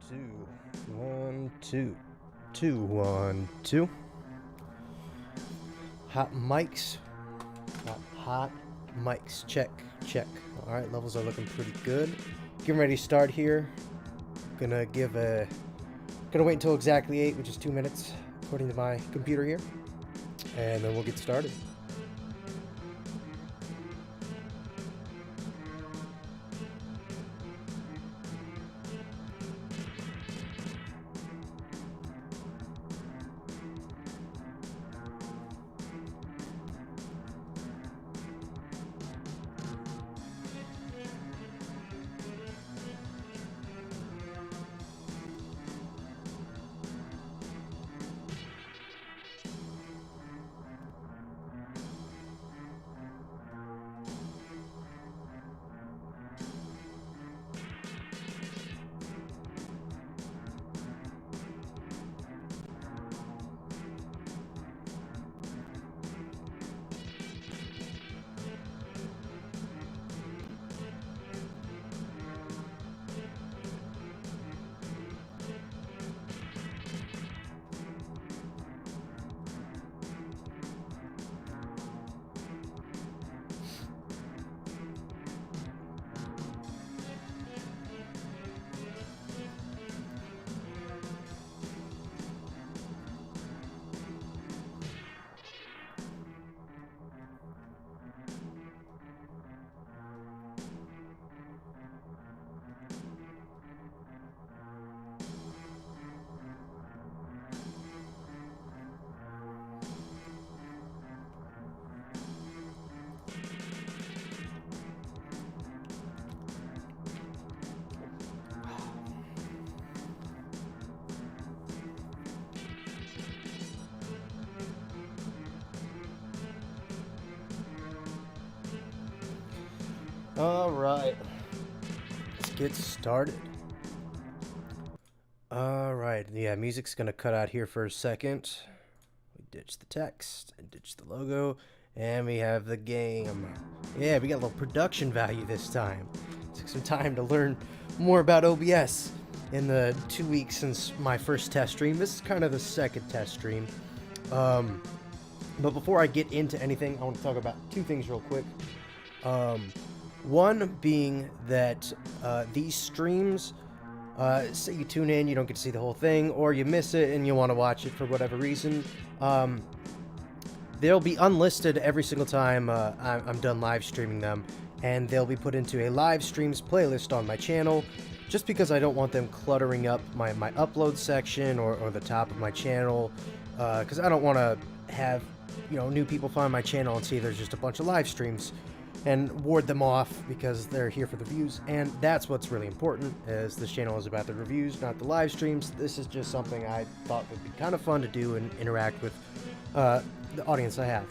two, one, two, two, one, two. Hot mics. Hot mics. Check, check. All right, levels are looking pretty good. Getting ready to start here. Gonna wait until exactly 8, which is 2 minutes, according to my computer here, and then we'll get started. Alright, let's get started. Alright, yeah, music's gonna cut out here for a second. We ditch the text and ditch the logo, and we have the game. Yeah, we got a little production value this time. Took some time to learn more about OBS in the 2 weeks since my first test stream. This is kind of the second test stream. But before I get into anything, I want to talk about two things real quick. One being that these streams, say you tune in, you don't get to see the whole thing, or you miss it and you want to watch it for whatever reason, they'll be unlisted every single time I'm done live streaming them, and they'll be put into a live streams playlist on my channel, just because I don't want them cluttering up my upload section or the top of my channel, because I don't want to have new people find my channel and see there's just a bunch of live streams and ward them off because they're here for the views. And that's what's really important, is this channel is about the reviews, not the live streams. This is just something I thought would be kind of fun to do and interact with the audience I have.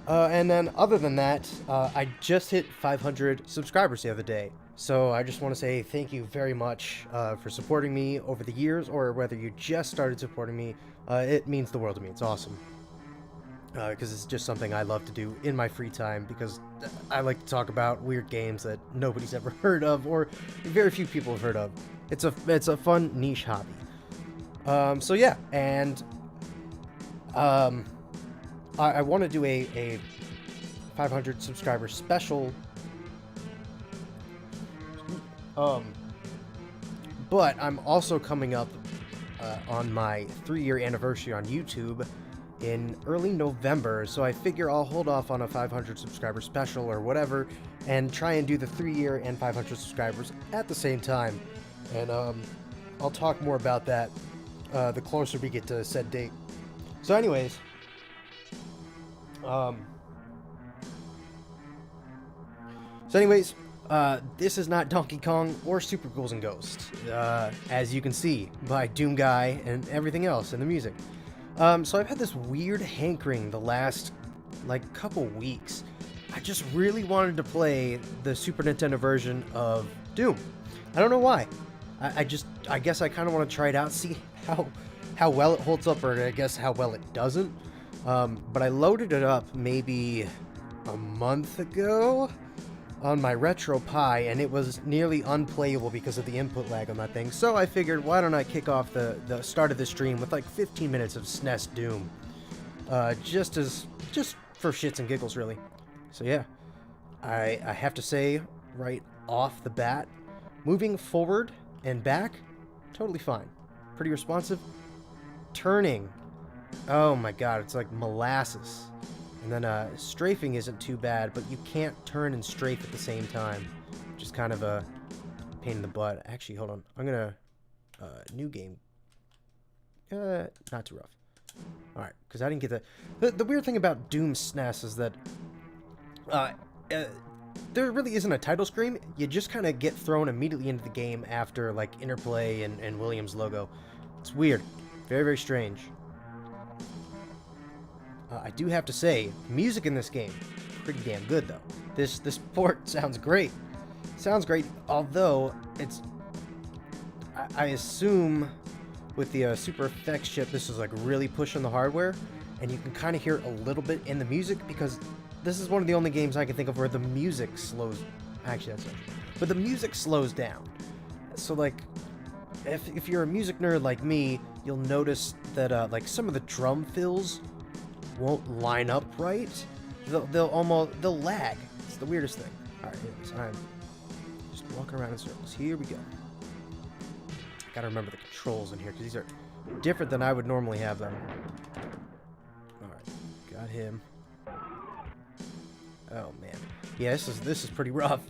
And then other than that, I just hit 500 subscribers the other day. So I just want to say thank you very much for supporting me over the years, or whether you just started supporting me. It means the world to me. It's awesome. Because it's just something I love to do in my free time, because I like to talk about weird games that nobody's ever heard of, or very few people have heard of. It's a fun niche hobby. So yeah, and I want to do a 500 subscriber special. But I'm also coming up on my 3-year anniversary on YouTube in early November, so I figure I'll hold off on a 500 subscriber special or whatever and try and do the 3-year and 500 subscribers at the same time. And I'll talk more about that the closer we get to said date. So anyways, this is not Donkey Kong or Super Ghouls and Ghosts, as you can see by Doom Guy and everything else in the music. So I've had this weird hankering the last, couple weeks. I just really wanted to play the Super Nintendo version of Doom. I don't know why. I guess I kind of want to try it out, see how well it holds up, or I guess how well it doesn't. But I loaded it up maybe a month ago, on my Retro Pi, and it was nearly unplayable because of the input lag on that thing. So I figured, why don't I kick off the start of the stream with like 15 minutes of SNES Doom, just for shits and giggles, really. So yeah, I have to say right off the bat, moving forward and back, totally fine, pretty responsive. Turning, oh my god, it's like molasses. And then strafing isn't too bad, but you can't turn and strafe at the same time, which is kind of a pain in the butt. Actually, hold on. I'm gonna new game. Not too rough. All right, because I didn't get the weird thing about Doom SNES is that there really isn't a title screen. You just kind of get thrown immediately into the game after like Interplay and Williams' logo. It's weird, very, very strange. I do have to say, music in this game, pretty damn good though. This port sounds great. Sounds great, although it's... I assume with the Super Effects chip, this is like really pushing the hardware, and you can kind of hear a little bit in the music, because this is one of the only games I can think of where the music slows... Actually, that's not true. But the music slows down. So like, if you're a music nerd like me, you'll notice that like some of the drum fills won't line up right. They'll lag. It's the weirdest thing. Alright, anyways, I'm just walking around in circles. Here we go. Gotta remember the controls in here, because these are different than I would normally have them. Alright, got him. Oh man. Yeah, this is pretty rough.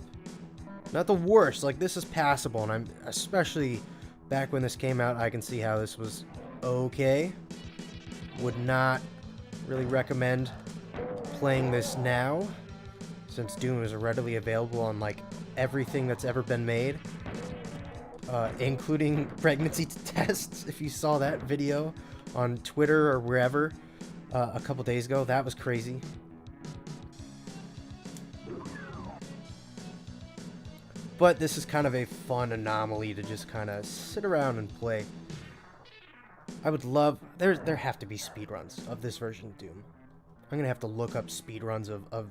Not the worst, like this is passable, and I'm especially back when this came out, I can see how this was okay. Would not really recommend playing this now, since Doom is readily available on like everything that's ever been made, including pregnancy tests. If you saw that video on Twitter or wherever a couple days ago, that was crazy. But this is kind of a fun anomaly to just kind of sit around and play. I would love... There have to be speedruns of this version of Doom. I'm gonna have to look up speedruns of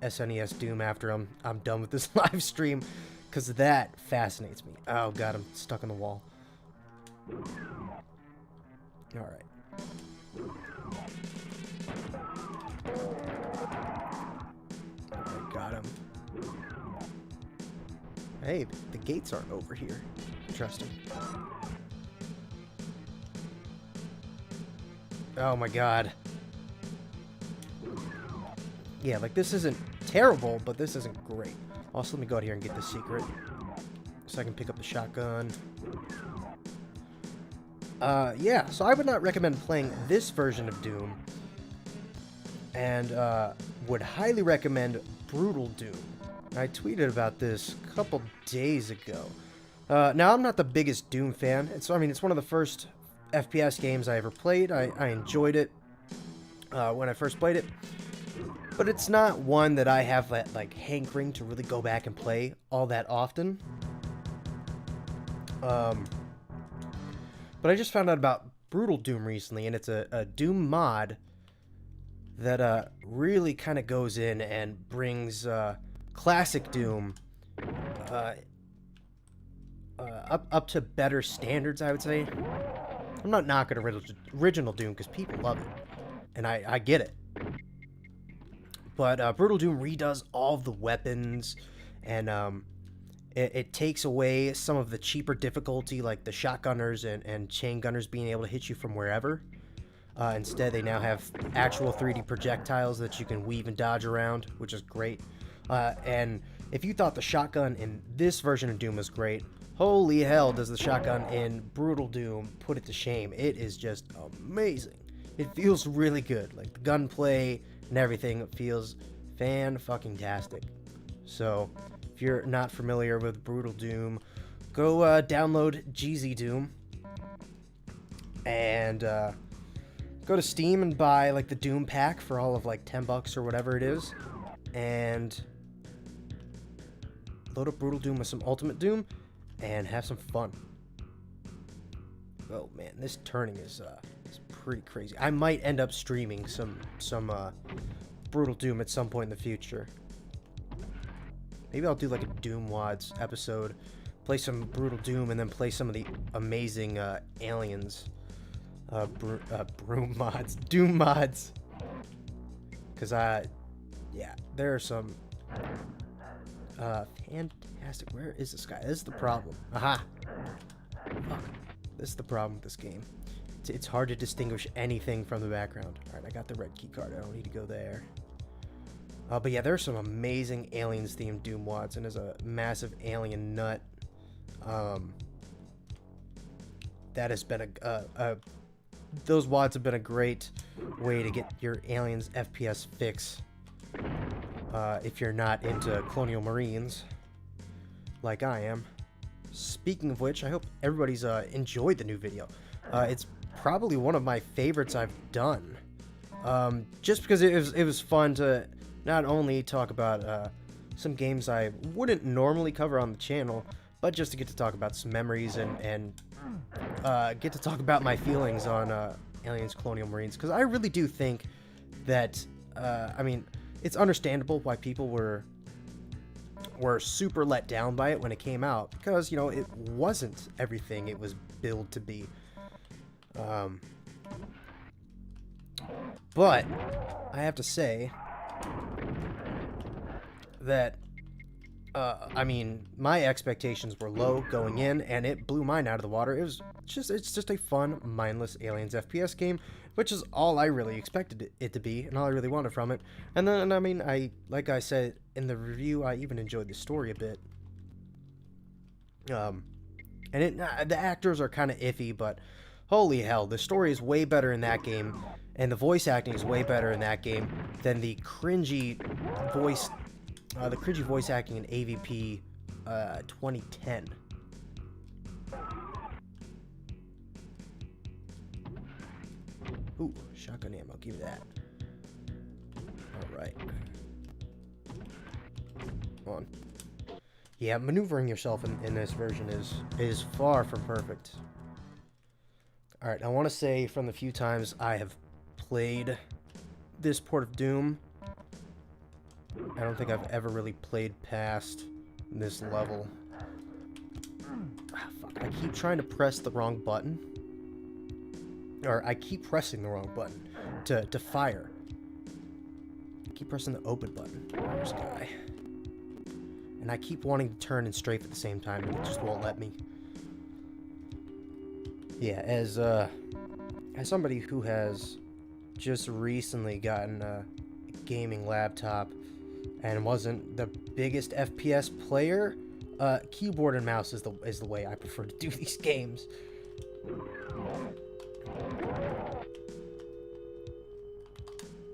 SNES Doom after I'm done with this live stream, because that fascinates me. Oh god, I'm stuck on the wall. Alright. Alright, got him. Hey, the gates aren't over here. Interesting. Oh my god. Yeah, like this isn't terrible, but this isn't great. Also, let me go out here and get the secret, so I can pick up the shotgun. Yeah, so I would not recommend playing this version of Doom, and would highly recommend Brutal Doom. I tweeted about this a couple days ago. Now, I'm not the biggest Doom fan. It's one of the first FPS games I ever played. I enjoyed it when I first played it, but it's not one that I have that like hankering to really go back and play all that often. But I just found out about Brutal Doom recently, and it's a Doom mod that really kind of goes in and brings classic Doom up to better standards, I would say. I'm not knocking original Doom, because people love it, and I get it. But Brutal Doom redoes all of the weapons, and it takes away some of the cheaper difficulty, like the shotgunners and chain gunners being able to hit you from wherever. Instead, they now have actual 3D projectiles that you can weave and dodge around, which is great. And if you thought the shotgun in this version of Doom was great, holy hell does the shotgun in Brutal Doom put it to shame. It is just amazing. It feels really good. Like, the gunplay and everything feels fan-fucking-tastic. So, if you're not familiar with Brutal Doom, go download GZ Doom. And go to Steam and buy, like, the Doom pack for all of, like, $10 or whatever it is. And load up Brutal Doom with some Ultimate Doom and have some fun. Oh man, this turning is pretty crazy. I might end up streaming some Brutal Doom at some point in the future. Maybe I'll do like a Doom Wads episode, play some brutal Doom, and then play some of the amazing aliens, broom mods, Doom mods. Cause yeah, there are some fantastic. Where is this guy? This is the problem. Aha! Fuck. This is the problem with this game. It's hard to distinguish anything from the background. All right, I got the red key card. I don't need to go there. But yeah, there's some amazing aliens themed Doom Wads, and as a massive alien nut, that has been those Wads have been a great way to get your aliens FPS fix. If you're not into Colonial Marines, like I am. Speaking of which, I hope everybody's enjoyed the new video. It's probably one of my favorites I've done. Just because it was fun to not only talk about some games I wouldn't normally cover on the channel, but just to get to talk about some memories and get to talk about my feelings on Aliens Colonial Marines. Because I really do think that, I mean, it's understandable why people were super let down by it when it came out, because, you know, it wasn't everything it was billed to be. But I have to say that I mean, my expectations were low going in, and it blew mine out of the water. It's just a fun, mindless Aliens FPS game, which is all I really expected it to be, and all I really wanted from it. And then, I mean, like I said in the review, I even enjoyed the story a bit. And the actors are kind of iffy, but holy hell, the story is way better in that game, and the voice acting is way better in that game than the cringy voice acting in AVP 2010. Ooh, shotgun ammo, give me that. Alright. Come on. Yeah, maneuvering yourself in this version is far from perfect. Alright, I want to say from the few times I have played this port of Doom, I don't think I've ever really played past this level. Ah, fuck. I keep trying to press the wrong button. Or I keep pressing the wrong button to fire. I keep pressing the open button. There's a guy. And I keep wanting to turn and strafe at the same time, and it just won't let me. Yeah, as somebody who has just recently gotten a gaming laptop and wasn't the biggest FPS player, keyboard and mouse is the way I prefer to do these games.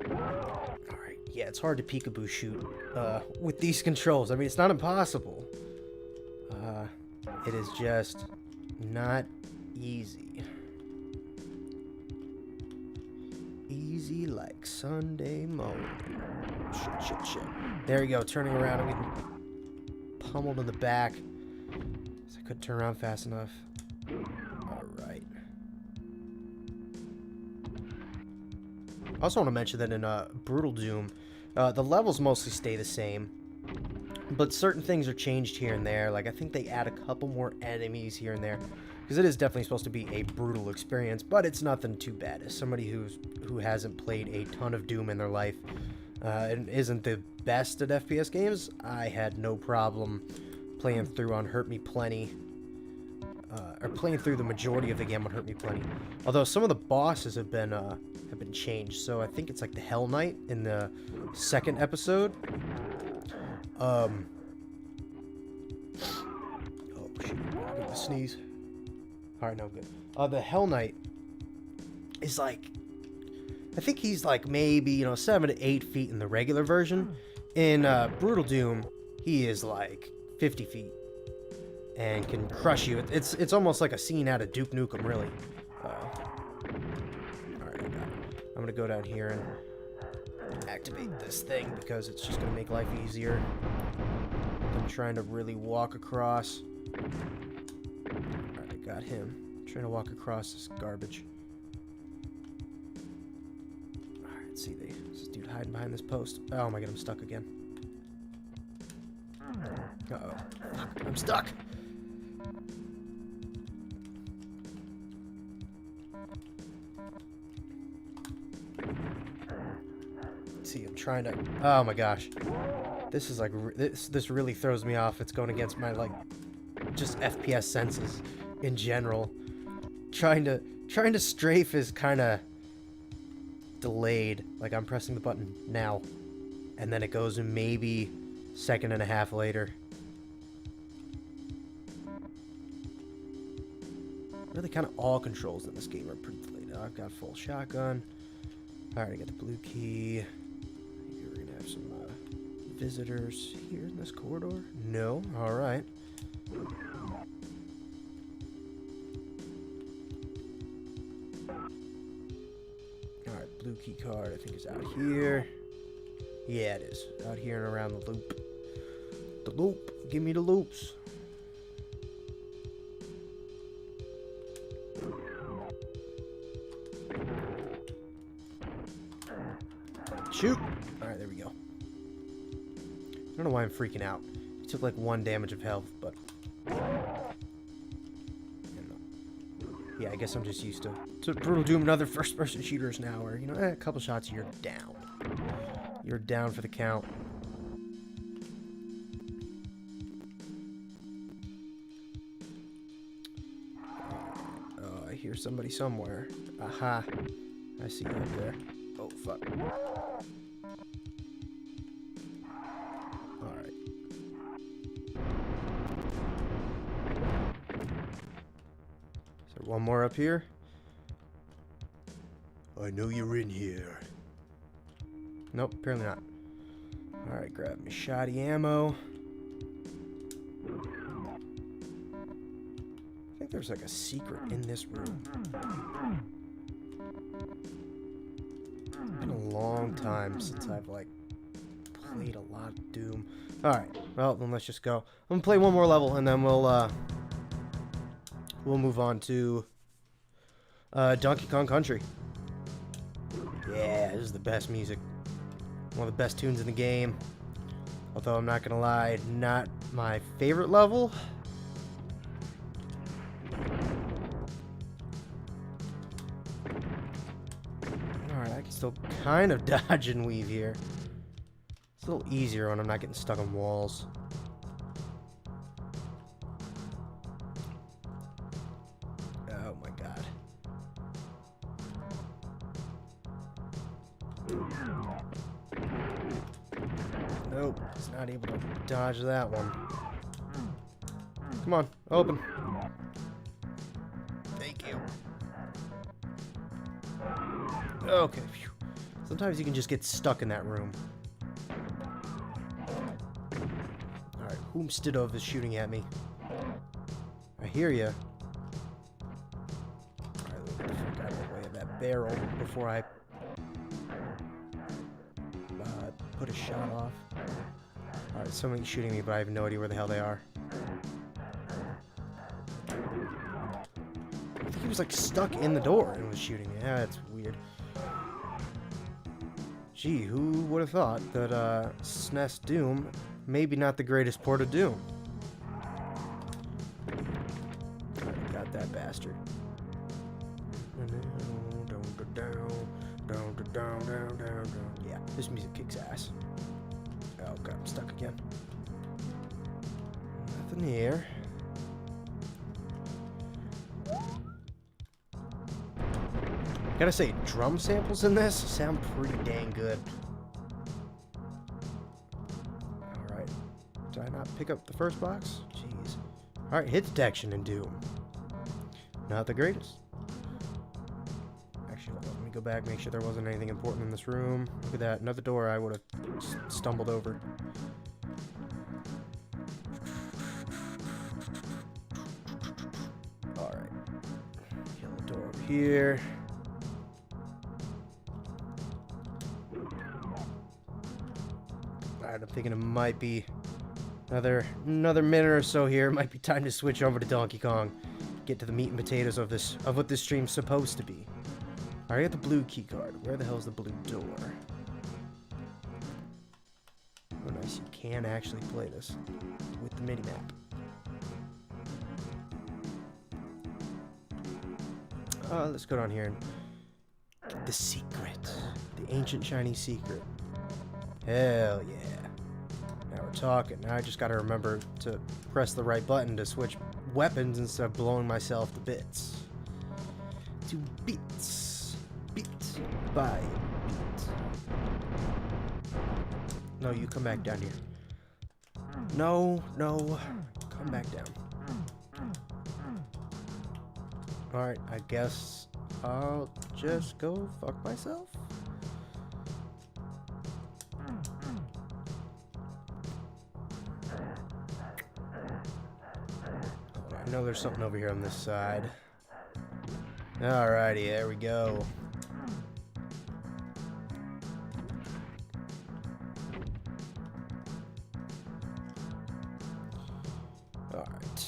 Alright, yeah, it's hard to peekaboo shoot with these controls. I mean, it's not impossible. It is just not easy. Easy like Sunday morning. Shit. There we go, turning around. I'm getting pummeled in the back. I couldn't turn around fast enough. Alright. I also want to mention that in Brutal Doom, the levels mostly stay the same. But certain things are changed here and there. Like, I think they add a couple more enemies here and there. Because it is definitely supposed to be a brutal experience, but it's nothing too bad. As somebody who hasn't played a ton of Doom in their life and isn't the best at FPS games, I had no problem playing through on Hurt Me Plenty. Or playing through the majority of the game on Hurt Me Plenty. Although some of the bosses have been changed. So I think it's like the Hell Knight in the second episode. Oh shit, I'm gonna sneeze. Alright, no, good. The Hell Knight is like, I think he's like maybe, 7 to 8 feet in the regular version. In Brutal Doom, he is like 50 feet and can crush you. It's almost like a scene out of Duke Nukem, really. Alright, I got it. I'm gonna go down here and activate this thing because it's just gonna make life easier. I'm trying to really walk across. Alright, I got him. I'm trying to walk across this garbage. Alright, see, there's this dude hiding behind this post. Oh my god, I'm stuck again. Uh-oh. Fuck, I'm stuck. See, I'm trying to... Oh my gosh. This is like... This really throws me off. It's going against my, like, just FPS senses in general. Trying to strafe is kind of delayed. Like, I'm pressing the button now. And then it goes maybe second and a half later. Really kind of all controls in this game are pretty delayed. I've got full shotgun. Alright, I got the blue key. Maybe we're gonna have some visitors here in this corridor. No? Alright. Alright, blue key card I think is out here. Yeah, it is. Out here and around the loop. The loop. Give me the loops. Shoot! Alright, there we go. I don't know why I'm freaking out. He took like 1 damage of health, but... I don't know. Yeah, I guess I'm just used to Brutal Doom and other first-person shooters now, where, you know, a couple shots, you're down. You're down for the count. I hear somebody somewhere. Aha. I see you up there. Oh, fuck. Alright. Is there one more up here? I know you're in here. Nope, apparently not. Alright, grab me shoddy ammo. I think there's like a secret in this room. It's been a long time since I've like played a lot of Doom. Alright, well then let's just go. I'm gonna play one more level and then we'll move on to Donkey Kong Country. Yeah, this is the best music. One of the best tunes in the game. Although I'm not gonna lie, not my favorite level. Alright, I can still kind of dodge and weave here. It's a little easier when I'm not getting stuck on walls. Oh my god. Nope, it's not able to dodge that one. Come on, open. Thank you. Okay, phew. Sometimes you can just get stuck in that room. Alright, whomstedov is shooting at me. I hear ya. Alright, let me get the fuck out of the way of that barrel before I put a shot off. Alright, somebody's shooting me, but I have no idea where the hell they are. I think he was like stuck in the door and was shooting me. Yeah, that's weird. Gee, who would have thought that SNES Doom, maybe not the greatest port of Doom. Alright, got that bastard. Yeah, this music kicks ass. Oh god, I'm stuck again. Nothing here. Gotta say, drum samples in this sound pretty dang good. Alright. Did I not pick up the first box? Jeez. Alright, hit detection in Doom. Not the greatest. Actually, hold on, let me go back, make sure there wasn't anything important in this room. Look at that, another door I would have stumbled over. Alright. Yellow door over here. Alright, I'm thinking it might be another minute or so here. It might be time to switch over to Donkey Kong. Get to the meat and potatoes of what this stream's supposed to be. Alright, I got the blue key card. Where the hell is the blue door? Oh no, nice. You can actually play this with the mini-map. Let's go down here and get the secret. The ancient Chinese secret. Hell yeah. Now we're talking. Now I just gotta remember to press the right button to switch weapons instead of blowing myself to bits. To bits. Bit by bit. No, you come back down here. No, no. Come back down. Alright, I guess I'll just go fuck myself. I know there's something over here on this side. Alrighty, there we go. Alright.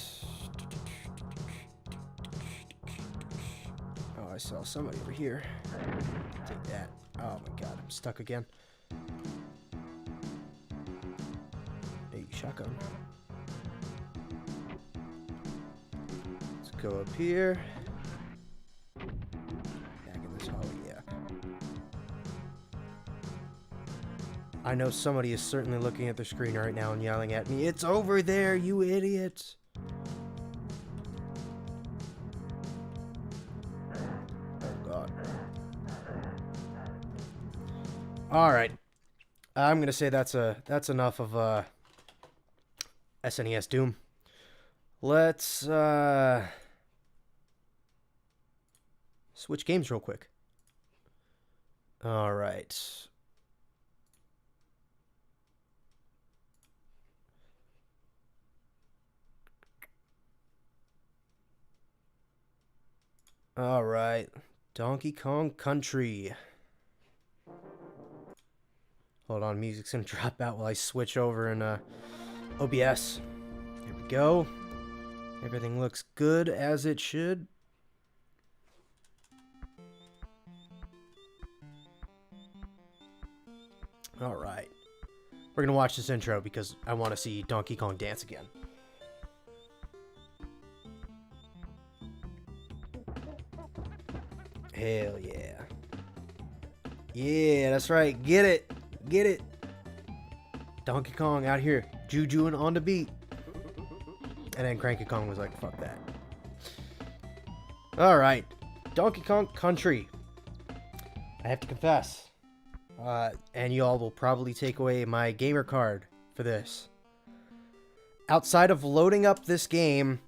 Oh, I saw somebody over here. Take that. Oh my god, I'm stuck again. Hey, shotgun. Let's go up here. Back in this hallway, yeah. I know somebody is certainly looking at the screen right now and yelling at me, "It's over there, you idiot!" Oh god. Alright. I'm gonna say that's enough of SNES Doom. Let's switch games real quick. Alright. Alright. Donkey Kong Country. Hold on, music's gonna drop out while I switch over in OBS. Here we go. Everything looks good as it should. Alright. We're gonna watch this intro because I want to see Donkey Kong dance again. Hell yeah. Yeah, that's right. Get it. Get it. Donkey Kong out here jujuing on the beat. And then Cranky Kong was like, fuck that. Alright. Donkey Kong Country. I have to confess. And you all will probably take away my gamer card for this. Outside of loading up this game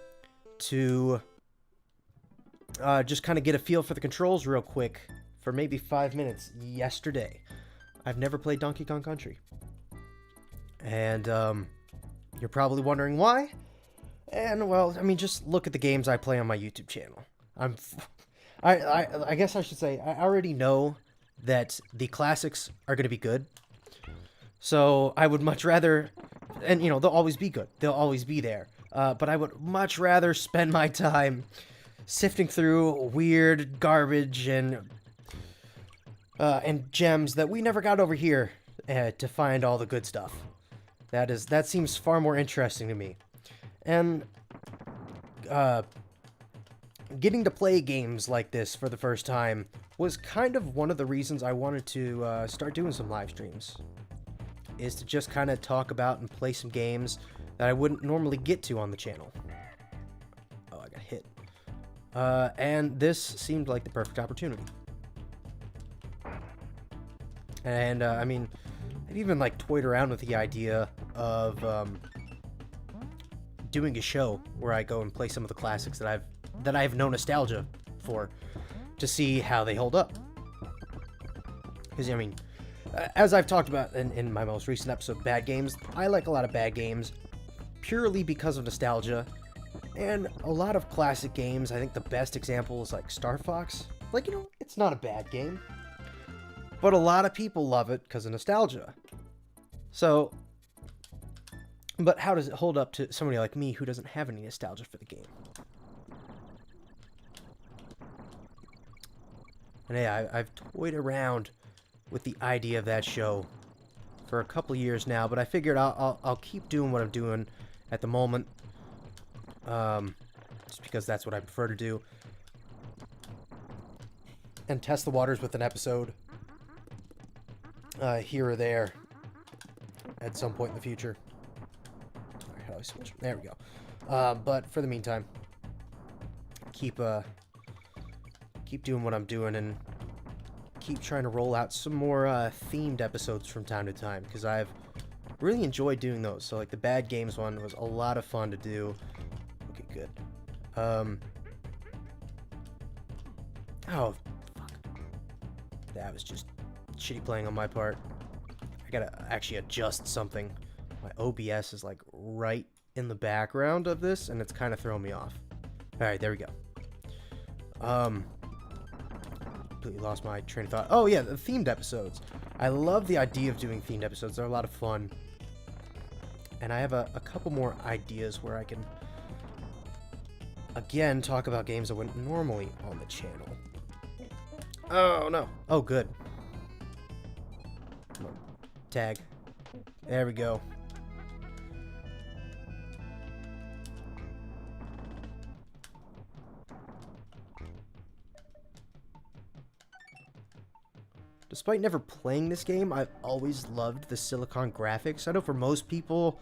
to just kind of get a feel for the controls real quick for maybe 5 minutes yesterday, I've never played Donkey Kong Country. And you're probably wondering why. And well, I mean, just look at the games I play on my YouTube channel. I guess I should say I already know that the classics are going to be good. So I would much rather, and you know, they'll always be good. They'll always be there. But I would much rather spend my time sifting through weird garbage and gems that we never got over here to find all the good stuff. That seems far more interesting to me. And getting to play games like this for the first time was kind of one of the reasons I wanted to start doing some live streams. Is to just kind of talk about and play some games that I wouldn't normally get to on the channel. Oh, I got hit. And this seemed like the perfect opportunity. And, I mean, I've even, like, toyed around with the idea of doing a show where I go and play some of the classics that I have no nostalgia for to see how they hold up. Because, I mean, as I've talked about in my most recent episode, Bad Games, I like a lot of bad games purely because of nostalgia. And a lot of classic games, I think the best example is like Star Fox. Like, you know, it's not a bad game. But a lot of people love it because of nostalgia. So, but how does it hold up to somebody like me who doesn't have any nostalgia for the game? And hey, I've toyed around with the idea of that show for a couple years now, but I figured I'll keep doing what I'm doing at the moment. Just because that's what I prefer to do. And test the waters with an episode here or there at some point in the future. Alright, how do I switch? There we go. But for the meantime, keep doing what I'm doing and keep trying to roll out some more themed episodes from time to time, because I've really enjoyed doing those. So like the Bad Games one was a lot of fun to do. Okay, good. Oh, fuck. That was just shitty playing on my part. I gotta actually adjust something. My OBS is like right in the background of this, and it's kind of throwing me off. Alright, there we go. Completely lost my train of thought. Oh yeah, the themed episodes. I love the idea of doing themed episodes. They're a lot of fun. And I have a couple more ideas where I can, again, talk about games that wouldn't normally on the channel. Oh no. Oh good. Come on. Tag. There we go. Despite never playing this game, I've always loved the silicon graphics. I know for most people,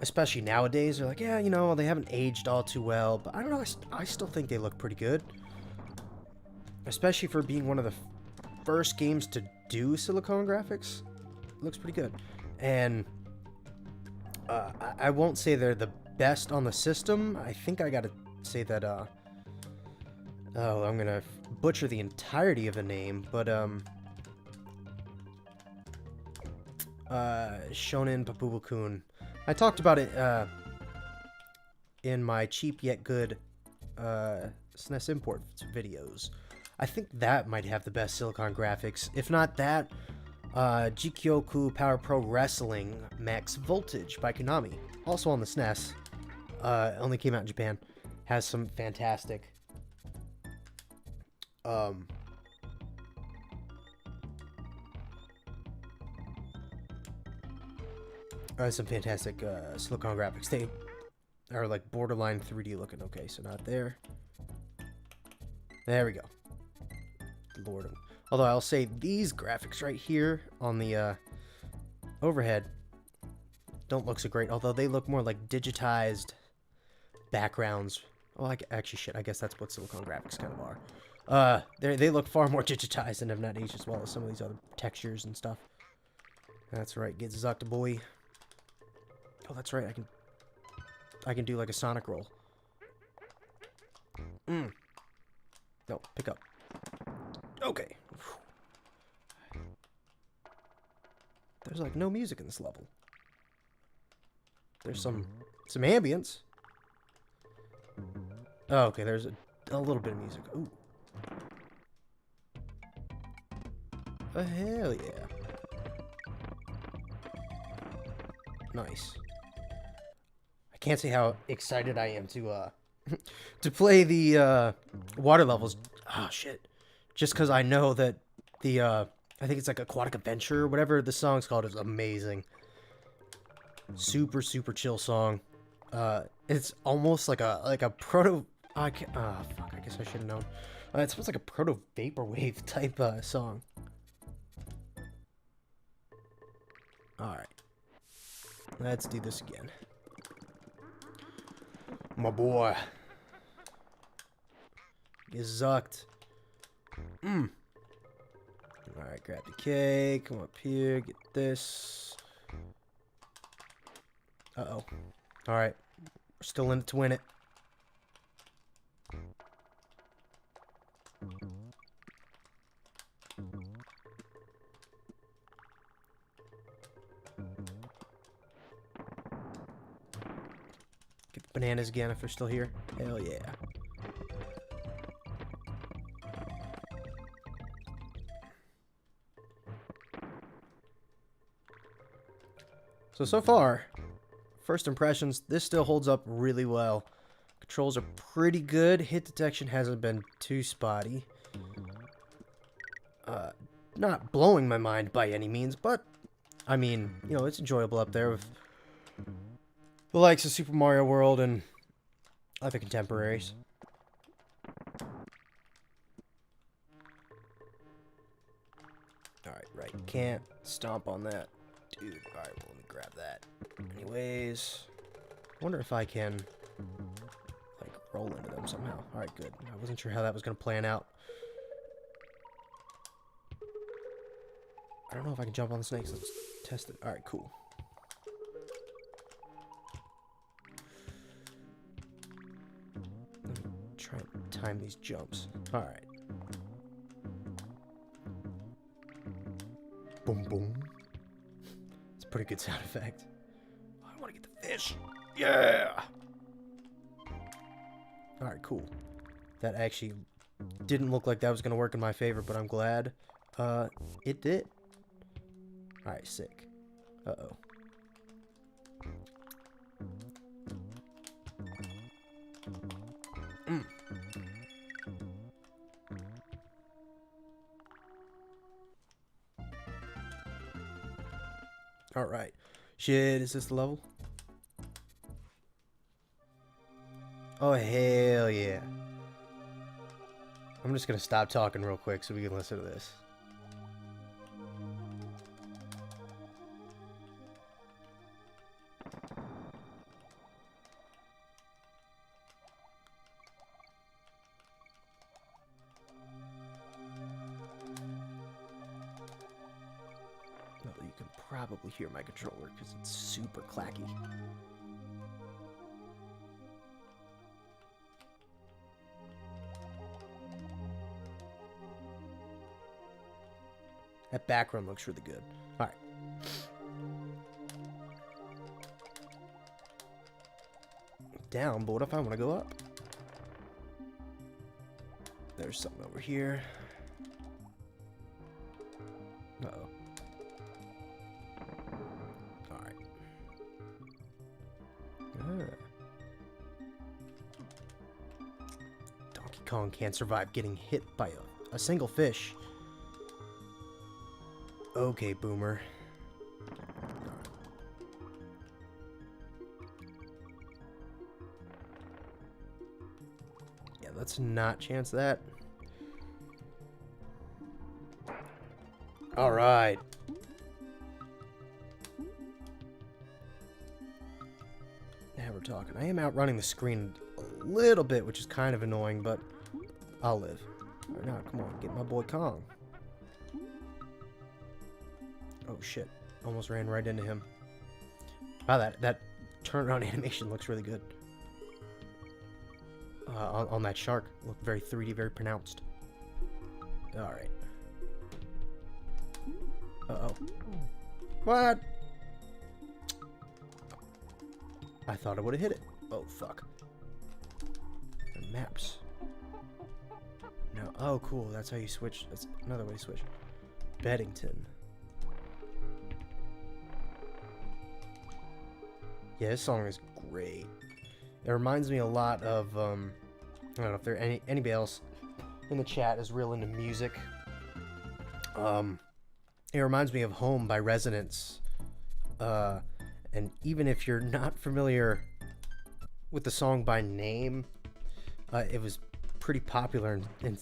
especially nowadays, they're like, yeah, you know, they haven't aged all too well. But I don't know, I still think they look pretty good. Especially for being one of the first games to do silicon graphics. It looks pretty good. And I won't say they're the best on the system. I think I gotta say that, oh, I'm gonna butcher the entirety of the name, but Shonen Papubu-kun. I talked about it in my cheap yet good SNES import videos. I think that might have the best silicon graphics. If not that, Jikyoku Power Pro Wrestling Max Voltage by Konami, also on the SNES, only came out in Japan, has some fantastic silicon graphics. They are like borderline 3D looking. Okay, so not there. There we go. Lord. Although I'll say these graphics right here on the overhead don't look so great. Although they look more like digitized backgrounds. Oh, actually, shit. I guess that's what silicon graphics kind of are. They look far more digitized and have not aged as well as some of these other textures and stuff. That's right, get zucked, boy. Oh, that's right, I can do like a Sonic roll. No, pick up. Okay. There's like no music in this level. There's some ambience. Oh, okay, there's a little bit of music. Ooh. Oh, hell yeah. Nice. I can't say how excited I am to to play the water levels. Oh shit. Just because I know that the I think it's like Aquatic Adventure or whatever the song's called is amazing. Super chill song. It's almost like a proto. Fuck. I guess I should have known. It's almost like a proto vaporwave type song. All right. Let's do this again. My boy. Get zucked. Alright, grab the cake. Come up here. Get this. Uh-oh. Alright. We're still in it to win it. Get the bananas again if they're still here. Hell yeah. So far, first impressions, this still holds up really well. Controls are pretty good. Hit detection hasn't been too spotty. not blowing my mind by any means, but I mean, you know, it's enjoyable up there with the likes of Super Mario World and other contemporaries. Alright, right. Can't stomp on that. Dude, alright, well, let me grab that. Anyways, I wonder if I can, like, roll into them somehow. Alright, good. I wasn't sure how that was going to plan out. I don't know if I can jump on the snakes. Let's test it. Alright, cool. Let me try and time these jumps. Alright. Boom, boom. It's a pretty good sound effect. Oh, I want to get the fish. Yeah! Alright, cool. That actually didn't look like that was going to work in my favor, but I'm glad it did. Alright, sick. Uh-oh. Alright. Shit, is this the level? Oh, hell yeah. I'm just gonna stop talking real quick so we can listen to this. You can probably hear my controller because it's super clacky. That background looks really good. All right. Down, but what if I want to go up? There's something over here. Uh-oh. Donkey Kong can't survive getting hit by a single fish. Okay, Boomer. Yeah, let's not chance that. All right. Now we're talking. I am outrunning the screen a little bit, which is kind of annoying, but I'll live. All right, now, come on, get my boy Kong. Oh shit! Almost ran right into him. Wow, that turnaround animation looks really good. On that shark, looked very 3D, very pronounced. All right. Uh-oh. What? I thought I would have hit it. Oh, fuck. The maps. No. Oh, cool. That's how you switch. That's another way to switch. Beddington. Yeah, this song is great. It reminds me a lot of, I don't know if there anybody else in the chat is real into music. It reminds me of Home by Resonance. And even if you're not familiar with the song by name, it was pretty popular in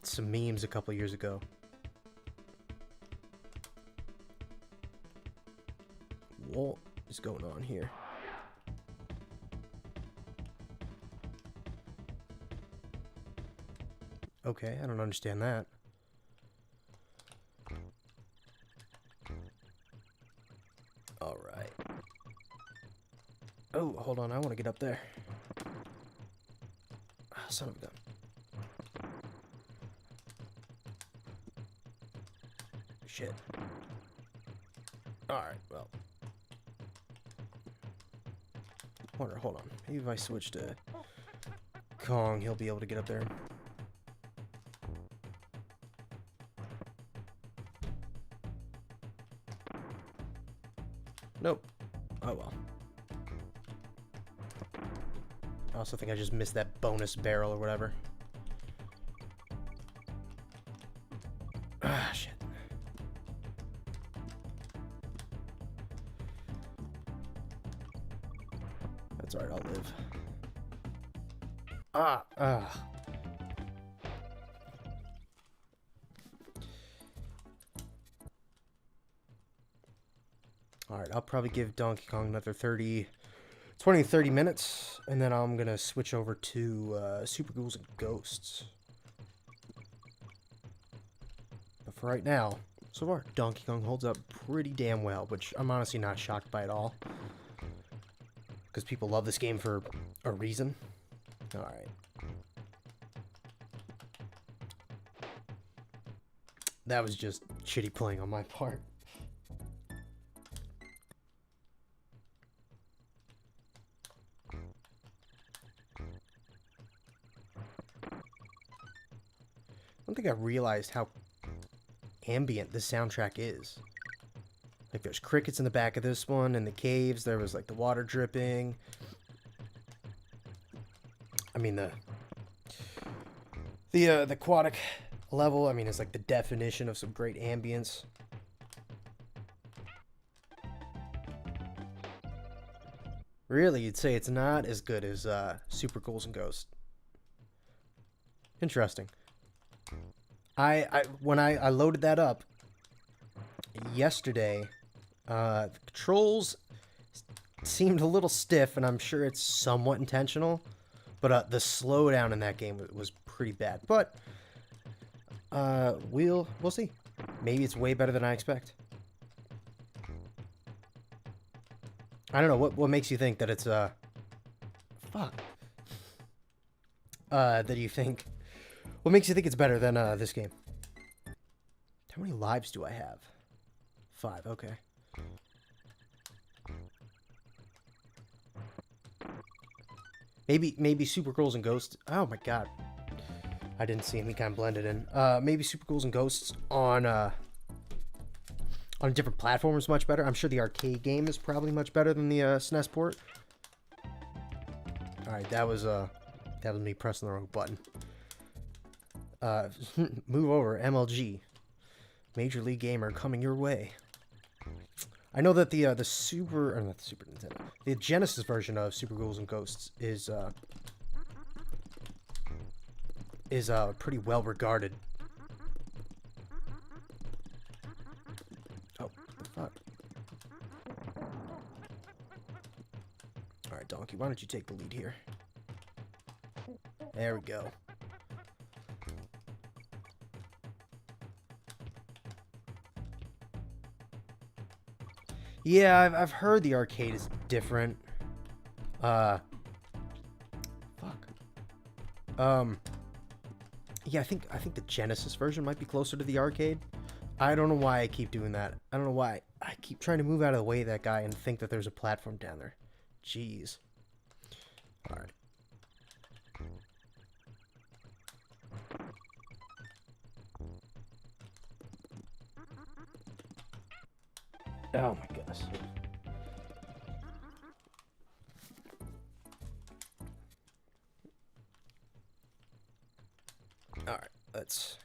some memes a couple years ago. What is going on here? Okay, I don't understand that. Alright. Oh, hold on, I want to get up there. Ah, son of a gun. Shit. Alright, well. Hold on. Maybe if I switch to Kong, he'll be able to get up there. Nope. Oh well. I also think I just missed that bonus barrel or whatever. That's alright, I'll live. Ah. Alright, I'll probably give Donkey Kong another 20 to 30 minutes, and then I'm gonna switch over to Super Ghouls and Ghosts. But for right now, so far, Donkey Kong holds up pretty damn well, which I'm honestly not shocked by at all. Because people love this game for a reason. Alright. That was just shitty playing on my part. I don't think I realized how ambient this soundtrack is. Like, there's crickets in the back of this one, in the caves, there was, like, the water dripping. I mean, the aquatic level, I mean, it's like the definition of some great ambience. Really, you'd say it's not as good as Super Ghouls and Ghosts. Interesting. When I loaded that up yesterday, the controls seemed a little stiff, and I'm sure it's somewhat intentional. But the slowdown in that game was pretty bad. But we'll see. Maybe it's way better than I expect. I don't know what makes you think that it's fuck. That you think. What makes you think it's better than this game? How many lives do I have? 5. Okay. Maybe Super Ghouls and Ghosts. Oh my god. I didn't see him. He kind of blended in. Maybe Super Ghouls and Ghosts on a different platform is much better. I'm sure the arcade game is probably much better than the SNES port. Alright, that was me pressing the wrong button. Move over, MLG. Major League Gamer coming your way. I know that the not the Super Nintendo, the Genesis version of Super Ghouls and Ghosts is pretty well regarded. Oh, what the fuck? All right, Donkey, why don't you take the lead here? There we go. Yeah, I've heard the arcade is different. Fuck. Yeah, I think the Genesis version might be closer to the arcade. I don't know why I keep doing that. I don't know why I keep trying to move out of the way of that guy and think that there's a platform down there. Jeez. All right. Oh my goodness. Alright, let's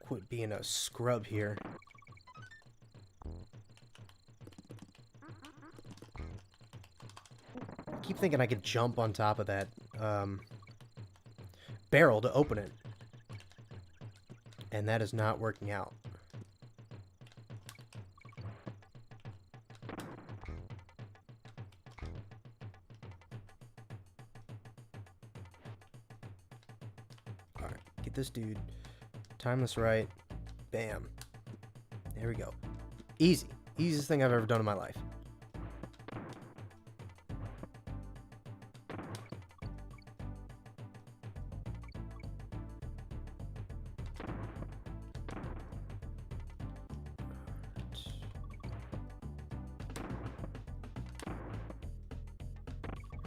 quit being a scrub here. I keep thinking I could jump on top of that barrel to open it. And that is not working out. Get this dude. Time this right. Bam. There we go. Easy. Easiest thing I've ever done in my life.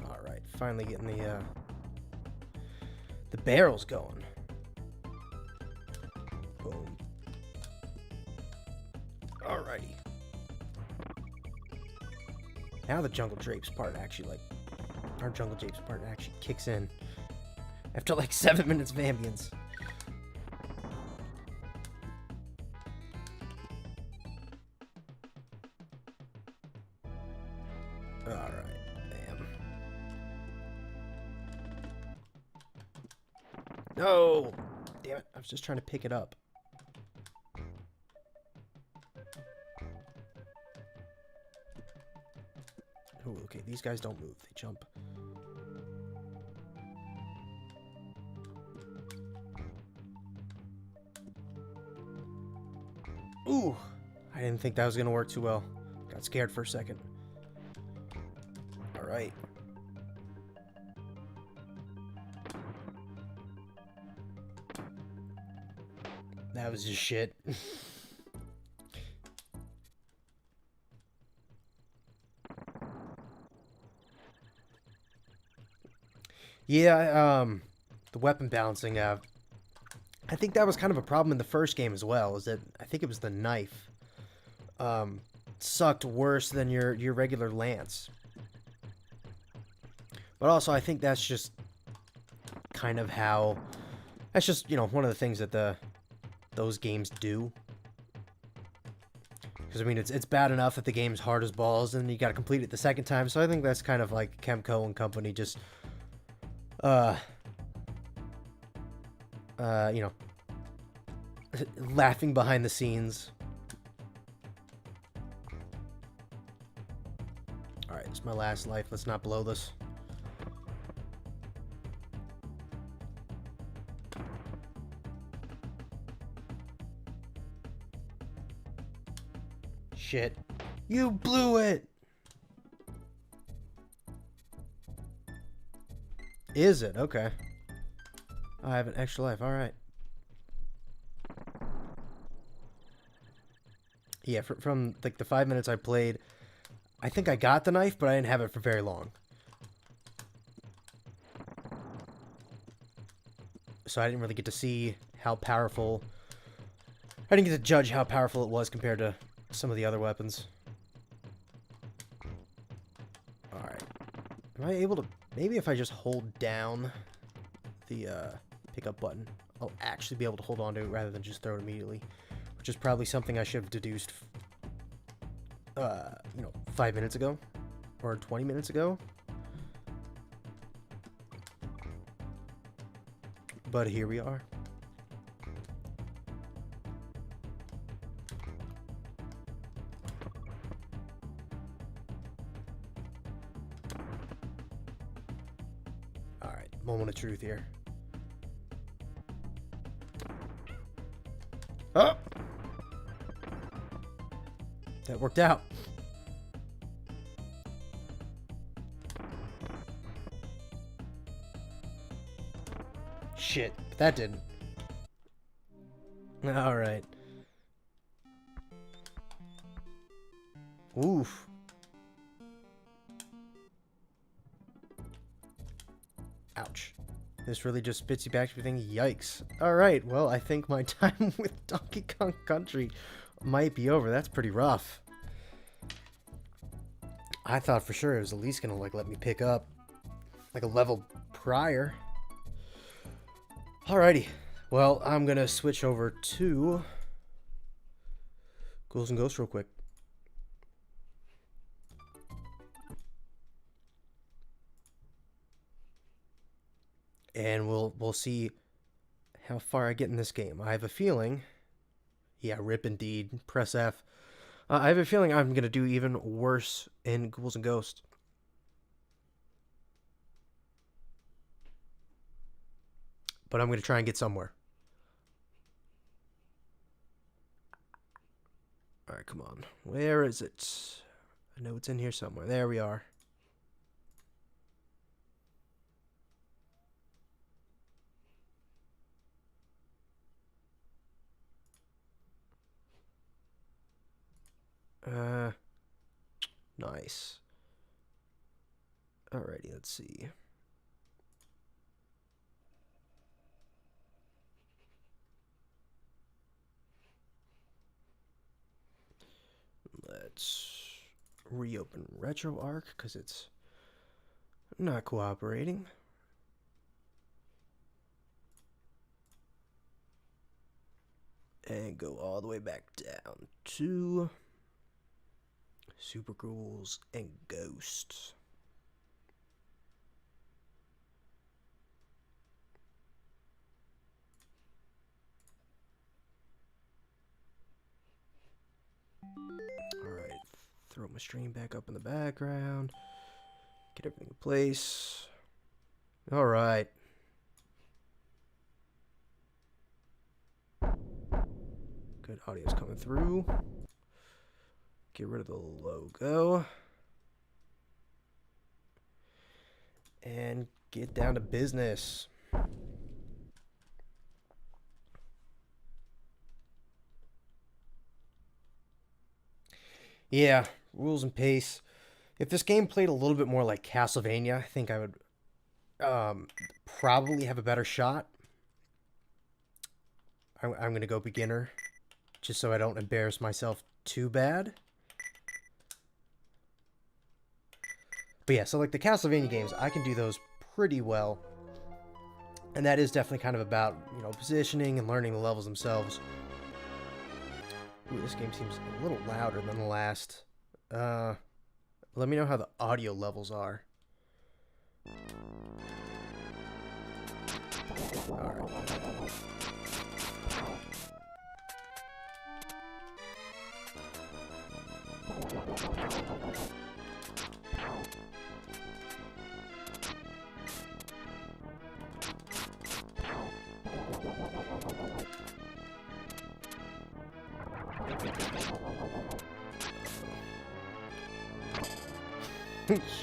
Alright, finally getting the barrels going. Boom. Alrighty. Now the Jungle Drapes part actually, like, our Jungle Drapes part actually kicks in after like 7 minutes of ambience. Alright, bam. No! Damn it, I was just trying to pick it up. Oh, okay, these guys don't move, they jump. Ooh! I didn't think that was gonna work too well. Got scared for a second. Alright. That was just shit. Yeah, the weapon balancing, I think that was kind of a problem in the first game as well, is that I think it was the knife. Sucked worse than your regular lance. But also, I think that's just kind of how... That's just, you know, one of the things that those games do. Because, I mean, it's bad enough that the game's hard as balls, and you gotta complete it the second time, so I think that's kind of like Kemco and company just... you know... laughing behind the scenes. Alright, it's my last life. Let's not blow this. Shit. You blew it! Is it? Okay. I have an extra life. Alright. Yeah, from like the 5 minutes I played, I think I got the knife, but I didn't have it for very long. So I didn't really get to see how powerful... I didn't get to judge how powerful it was compared to some of the other weapons. Alright. Am I able to... Maybe if I just hold down the pickup button, I'll actually be able to hold on to it rather than just throw it immediately. Which is probably something I should have deduced, you know, 5 minutes ago. Or 20 minutes ago. But here we are. Alright, moment of truth here. Oh! That worked out. Shit, but that didn't. Alright. Oof. Ouch. This really just spits you back to everything. Yikes. Alright, well, I think my time with Donkey Kong Country might be over. That's pretty rough. I thought for sure it was at least gonna, like, let me pick up, like, a level prior. Alrighty. Well, I'm gonna switch over to Ghouls and Ghosts real quick. And we'll see how far I get in this game. I have a feeling... Yeah, rip indeed. Press F. I have a feeling I'm going to do even worse in Ghouls and Ghosts. But I'm going to try and get somewhere. Alright, come on. Where is it? I know it's in here somewhere. There we are. Nice. Alrighty, let's see. Let's reopen RetroArch because it's not cooperating. And go all the way back down to Super Ghouls and Ghosts. Throw my stream back up in the background. Get everything in place. All right. Good, audio's coming through. Get rid of the logo. And get down to business. Yeah, rules and pace. If this game played a little bit more like Castlevania, I think I would probably have a better shot. I'm going to go beginner, just so I don't embarrass myself too bad. But yeah, so like the Castlevania games, I can do those pretty well. And that is definitely kind of about, you know, positioning and learning the levels themselves. Ooh, this game seems a little louder than the last. Let me know how the audio levels are. Alright.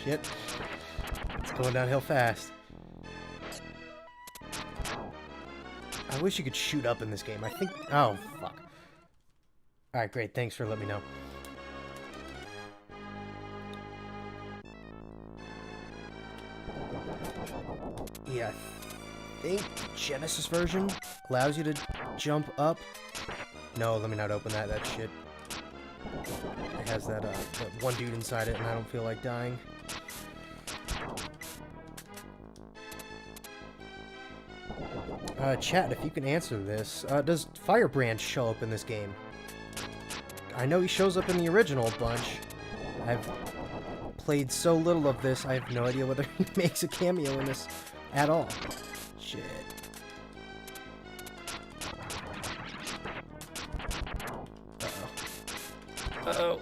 Shit. It's going downhill fast. I wish you could shoot up in this game. I think... Oh, fuck. Alright, great. Thanks for letting me know. Yeah, I think Genesis version allows you to jump up. No, let me not open that. That shit. It has that one dude inside it, and I don't feel like dying. Chat, if you can answer this, does Firebrand show up in this game? I know he shows up in the original bunch. I've played so little of this, I have no idea whether he makes a cameo in this at all. Shit. Uh-oh.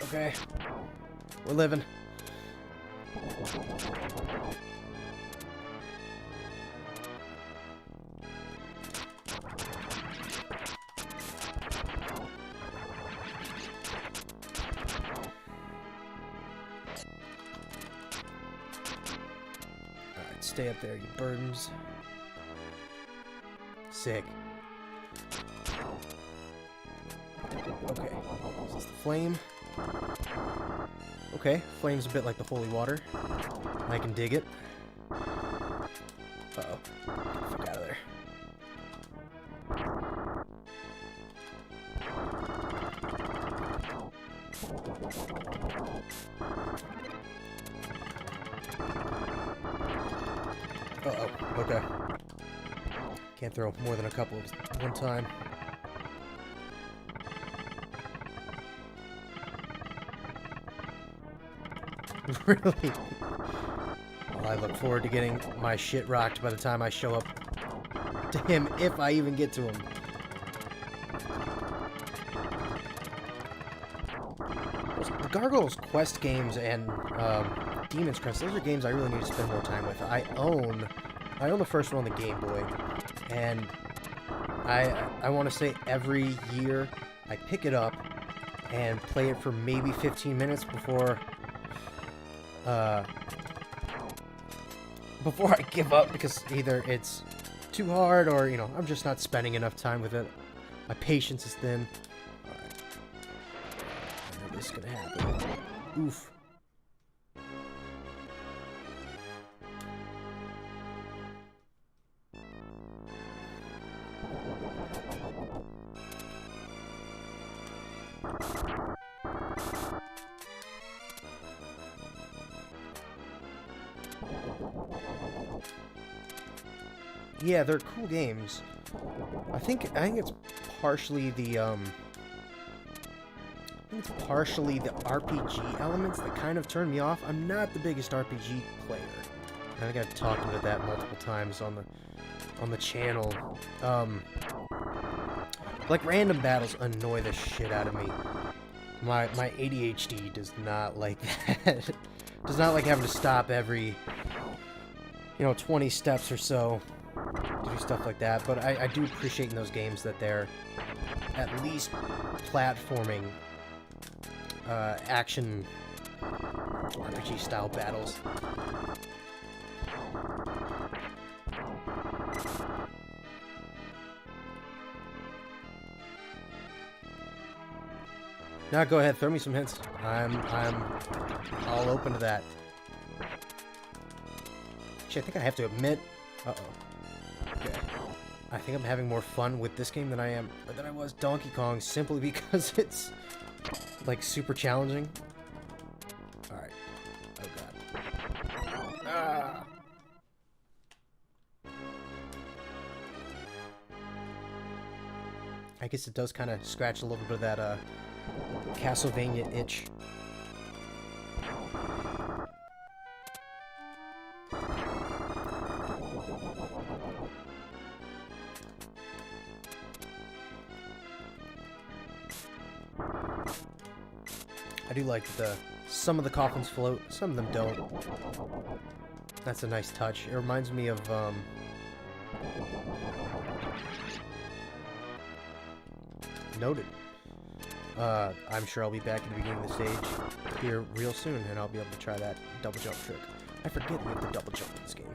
Okay. We're living. Alright, stay up there, you burdens. Sick. Okay, is this the flame? Okay, flame's a bit like the holy water. I can dig it. Uh-oh. Get the fuck out of there. Uh-oh, okay. Can't throw more than a couple at one time. Really? Well, I look forward to getting my shit rocked by the time I show up to him, if I even get to him. The Gargoyles Quest games and Demon's Crest, those are games I really need to spend more time with. I own the first one on the Game Boy, and I want to say every year I pick it up and play it for maybe 15 minutes before I give up, because either it's too hard or, you know, I'm just not spending enough time with it. My patience is thin. Alright. I know this is gonna happen. Oof. Yeah, they're cool games. I think it's partially the RPG elements that kind of turn me off. I'm not the biggest RPG player. I think I've talked about that multiple times on the channel. Like, random battles annoy the shit out of me. My ADHD does not like that. Does not like having to stop every, 20 steps or so to do stuff like that. But I do appreciate in those games that they're at least platforming action RPG style battles. Now go ahead, throw me some hints. I'm all open to that. Actually, I think I have to admit. Okay. I think I'm having more fun with this game than I was Donkey Kong, simply because it's like super challenging. All right. Oh god. Ah. I guess it does kind of scratch a little bit of that Castlevania itch. I do like some of the coffins float, some of them don't. That's a nice touch. It reminds me of noted. I'm sure I'll be back at the beginning of the stage here real soon, and I'll be able to try that double jump trick. I forget you have to double jump in this game.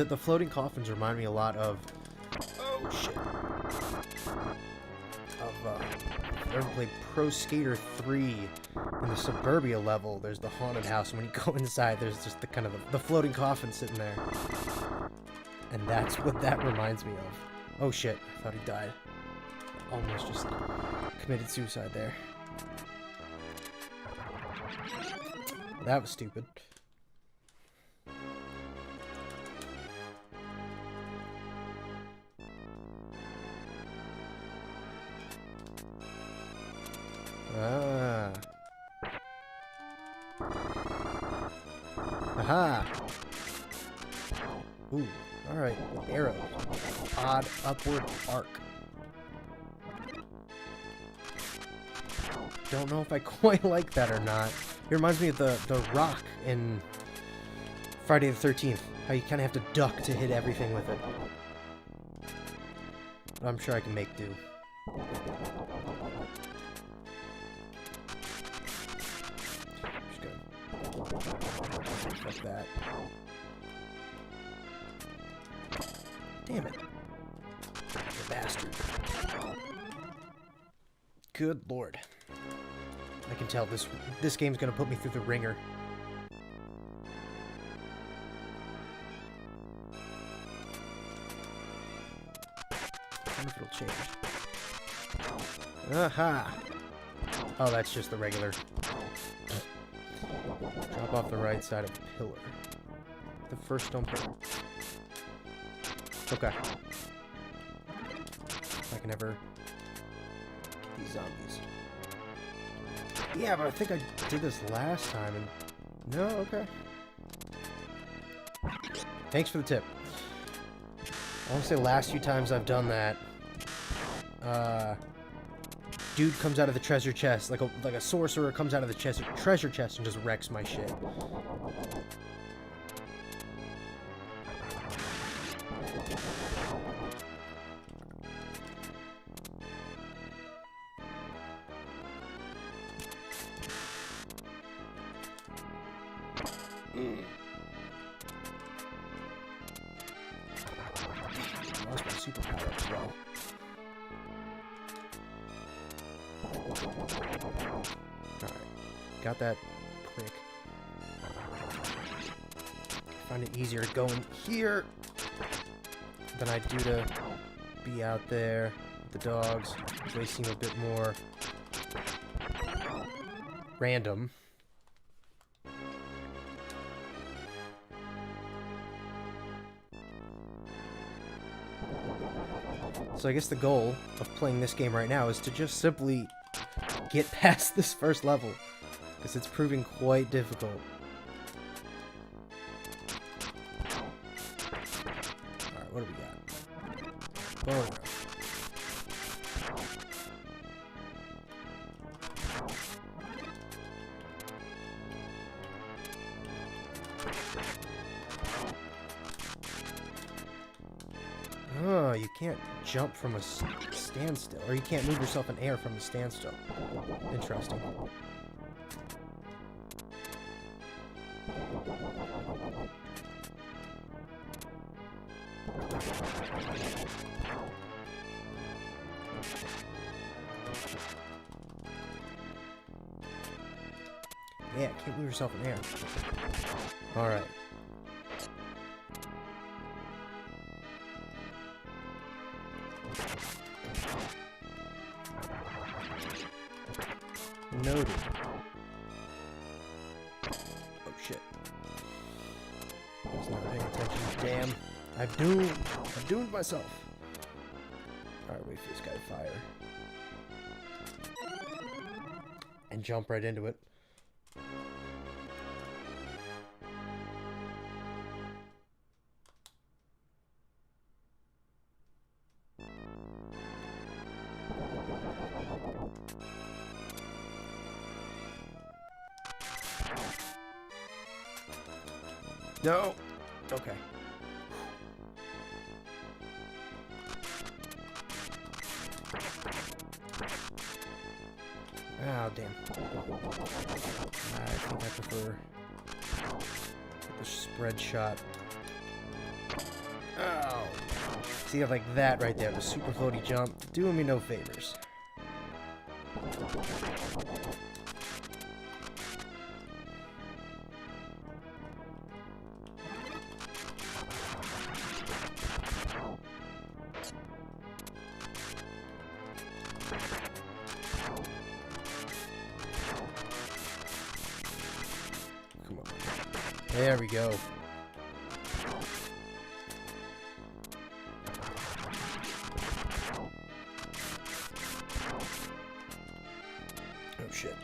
The floating coffins remind me a lot of... Oh, shit. If you ever played Pro Skater 3 in the Suburbia level, there's the haunted house, and when you go inside, there's just the floating coffin sitting there. And that's what that reminds me of. Oh shit, I thought he died. Almost just committed suicide there. Well, that was stupid. Ah. Aha! Ooh, alright. Arrow. Odd upward arc. Don't know if I quite like that or not. It reminds me of the rock in Friday the 13th. How you kind of have to duck to hit everything with it. But I'm sure I can make do. Just go. Fuck that. Damn it. You bastard. Good lord. I can tell this game's gonna put me through the ringer. I wonder if it'll change. Aha! Oh, that's just the regular. Drop off the right side of the pillar. The first stone pillar. Okay. I can never get these zombies. Yeah, but I think I did this last time and... No? Okay. Thanks for the tip. I want to say the last few times I've done that, dude comes out of the treasure chest, like a sorcerer comes out of the treasure chest and just wrecks my shit. Lost my superpower as well. Alright. Got that prick. I find it easier to go in here than I do to be out there with the dogs. They seem a bit more random. So I guess the goal of playing this game right now is to just simply get past this first level, because it's proving quite difficult. Alright, what do we got? Bow arrow. Oh, you can't jump from a standstill, or you can't move yourself in air from a standstill. Interesting. Yeah, can't move yourself in air. Alright. Noted. Oh shit. I was not paying attention. Damn. I've doomed myself. Alright, wait for this guy to fire. And jump right into it. No. Okay. Oh, damn. I think I prefer the spread shot. Oh. See, like that right there, the super floaty jump, doing me no favors. There we go. Oh shit.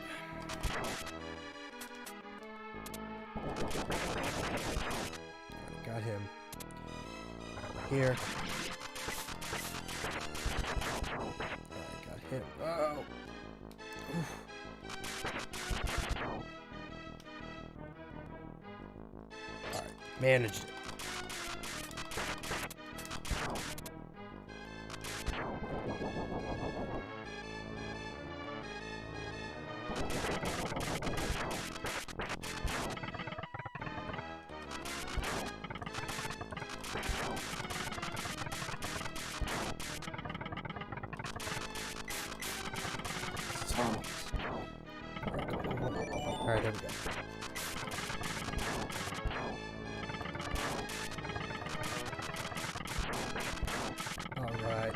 Got him. Here. I got him. Oh. Oof. Managed it. Alright, there we go. Alright,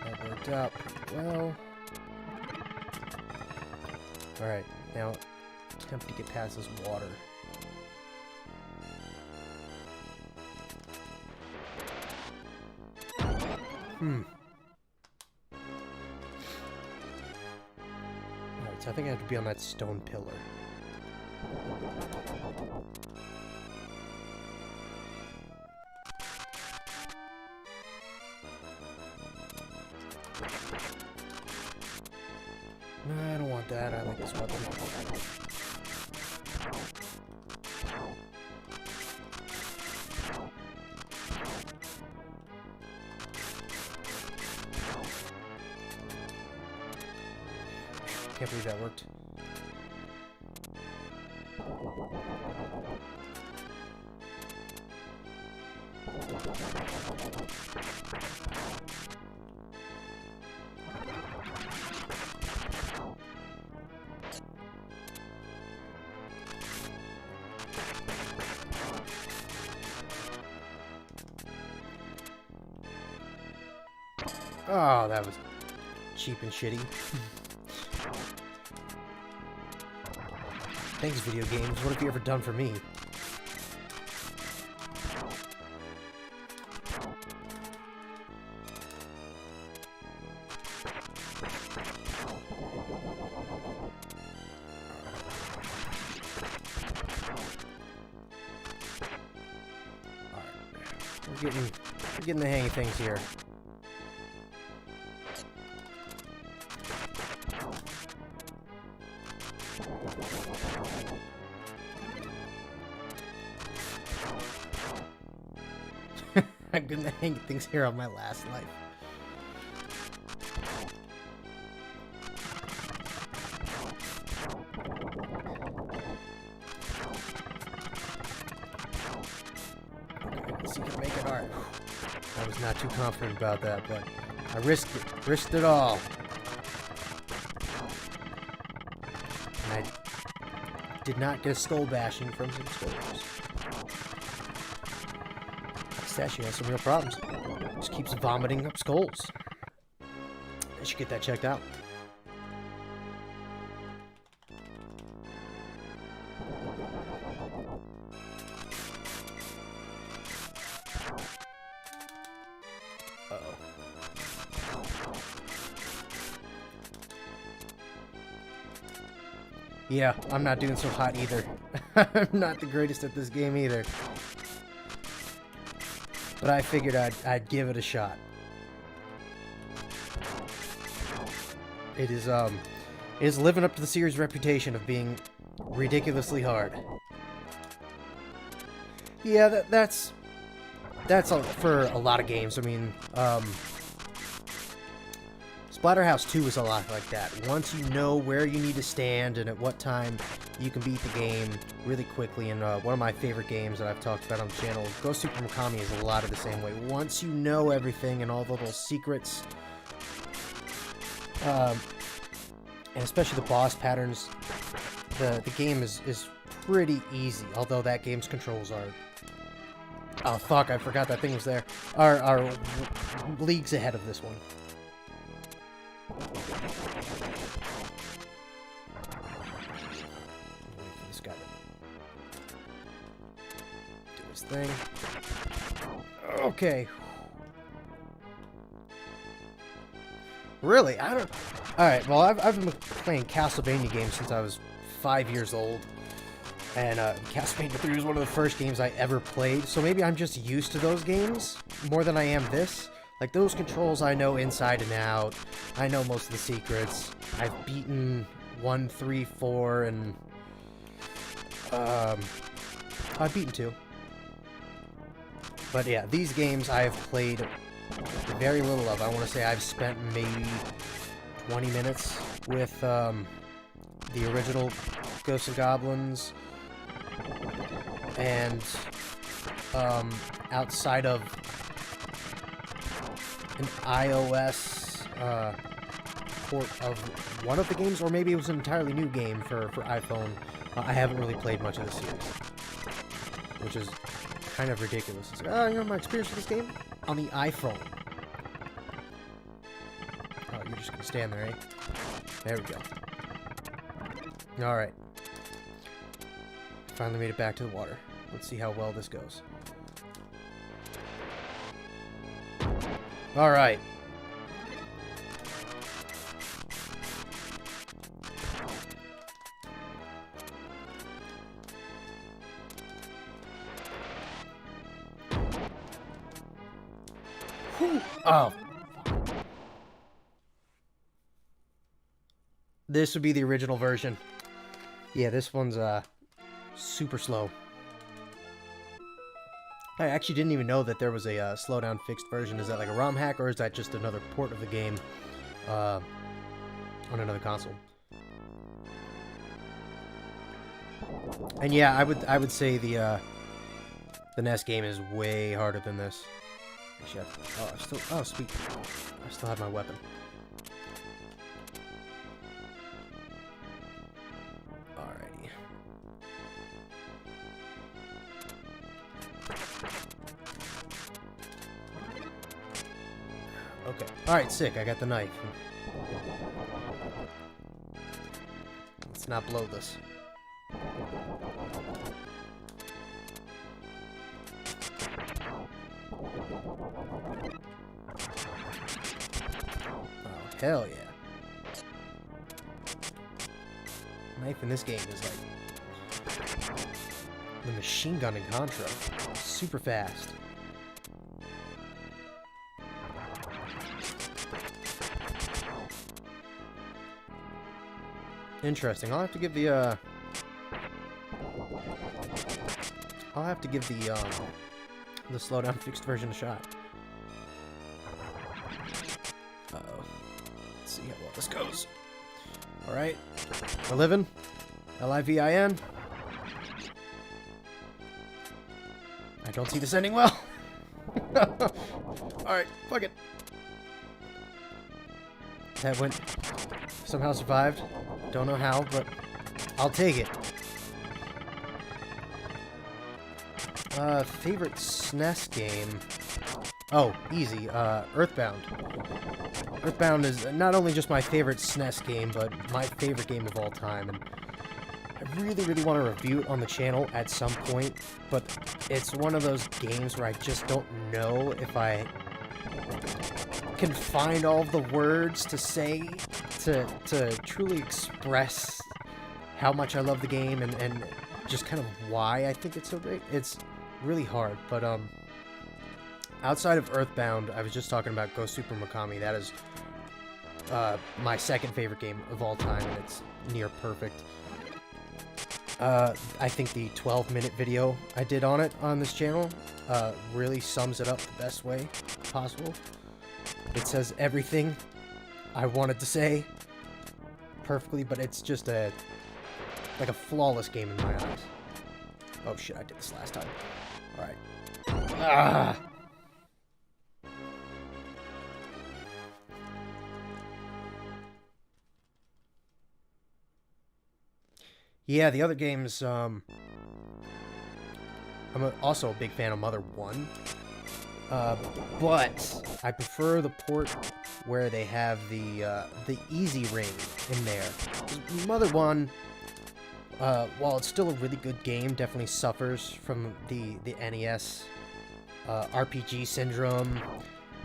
that worked out well. Alright, now attempt to get past this water. Alright, so I think I have to be on that stone pillar. No, I don't want that. I like this weapon. Can't believe that worked. Oh, that was cheap and shitty. Thanks, video games. What have you ever done for me? We're getting the hang of things here. I'm gonna hang things here on my last life. Okay, let's see if we can make it. Alright. I was not too confident about that, but I risked it. Risked it all. And I did not get a skull bashing from some skulls. She has some real problems. Just keeps vomiting up skulls. I should get that checked out. Uh-oh. Yeah, I'm not doing so hot either. I'm not the greatest at this game either. But I figured I'd give it a shot. It is living up to the series' reputation of being ridiculously hard. Yeah, that's for a lot of games. I mean, Splatterhouse 2 is a lot like that. Once you know where you need to stand and at what time you can beat the game really quickly, and one of my favorite games that I've talked about on the channel, Ghost Super Mikami, is a lot of the same way. Once you know everything and all the little secrets, and especially the boss patterns, the game is pretty easy, although that game's controls are... Oh fuck, I forgot that thing was there. Are leagues ahead of this one. This guy do his thing. Okay. Really? I don't... Alright, well, I've been playing Castlevania games since I was 5 years old. And Castlevania 3 was one of the first games I ever played, so maybe I'm just used to those games more than I am this. Like, those controls I know inside and out. I know most of the secrets. I've beaten 1, 3, 4, and... I've beaten 2. But yeah, these games I have played very little of. I want to say I've spent maybe 20 minutes with the original Ghosts and Goblins. And outside of an iOS port of one of the games, or maybe it was an entirely new game for iPhone, I haven't really played much of the series, which is kind of ridiculous. It's like, oh, you know my experience with this game? On the iPhone. Oh, you're just gonna stand there, eh? There we go. Alright. Finally made it back to the water. Let's see how well this goes. Alright. Whew. Oh. This would be the original version. Yeah, this one's super slow. I actually didn't even know that there was a slowdown fixed version. Is that like a ROM hack, or is that just another port of the game on another console? And yeah, I would say the NES game is way harder than this. Oh, sweet. I still have my weapon. Alrighty. Okay. Alright, sick. I got the knife. Let's not blow this. Oh, hell yeah. Knife in this game is like the machine gun in Contra. Super fast. Interesting. I'll have to give the slowdown fixed version a shot. Uh-oh. Let's see how well this goes. Alright. We're living. Livin. I don't see this ending well. Alright, fuck it. That went... somehow survived. Don't know how, but I'll take it. Favorite SNES game? Oh, easy. Earthbound. Earthbound is not only just my favorite SNES game, but my favorite game of all time. And I really, really want to review it on the channel at some point, but it's one of those games where I just don't know if I can find all the words to say to truly express how much I love the game and just kind of why I think it's so great. It's really hard, but outside of Earthbound, I was just talking about Ghost Super Mikami. That is my second favorite game of all time, and it's near perfect. I think the 12-minute video I did on it on this channel really sums it up the best way possible. It says everything I wanted to say perfectly, but it's just like a flawless game in my eyes. Oh shit, I did this last time. Alright. Ah! Yeah, the other games, I'm also a big fan of Mother 1. But I prefer the port where they have the easy ring in there. Mother 1, while it's still a really good game, definitely suffers from the NES RPG syndrome,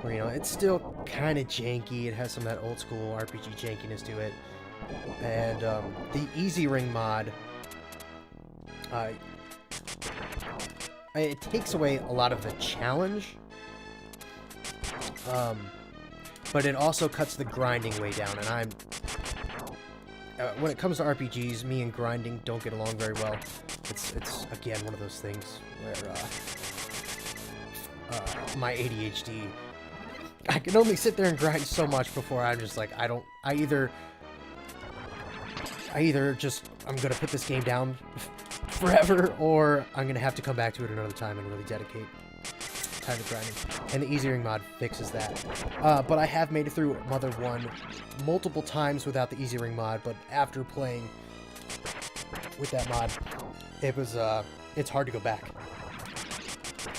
where, you know, it's still kind of janky. It has some of that old school RPG jankiness to it. And the easy ring mod, it takes away a lot of the challenge, but it also cuts the grinding way down. And when it comes to RPGs, me and grinding don't get along very well. It's again one of those things where my ADHD, I can only sit there and grind so much before I'm just like, I either just, I'm gonna put this game down forever, or I'm gonna have to come back to it another time and really dedicate time to grinding. And the easy ring mod fixes that. But I have made it through Mother 1 multiple times without the easy ring mod, but after playing with that mod, it was, it's hard to go back.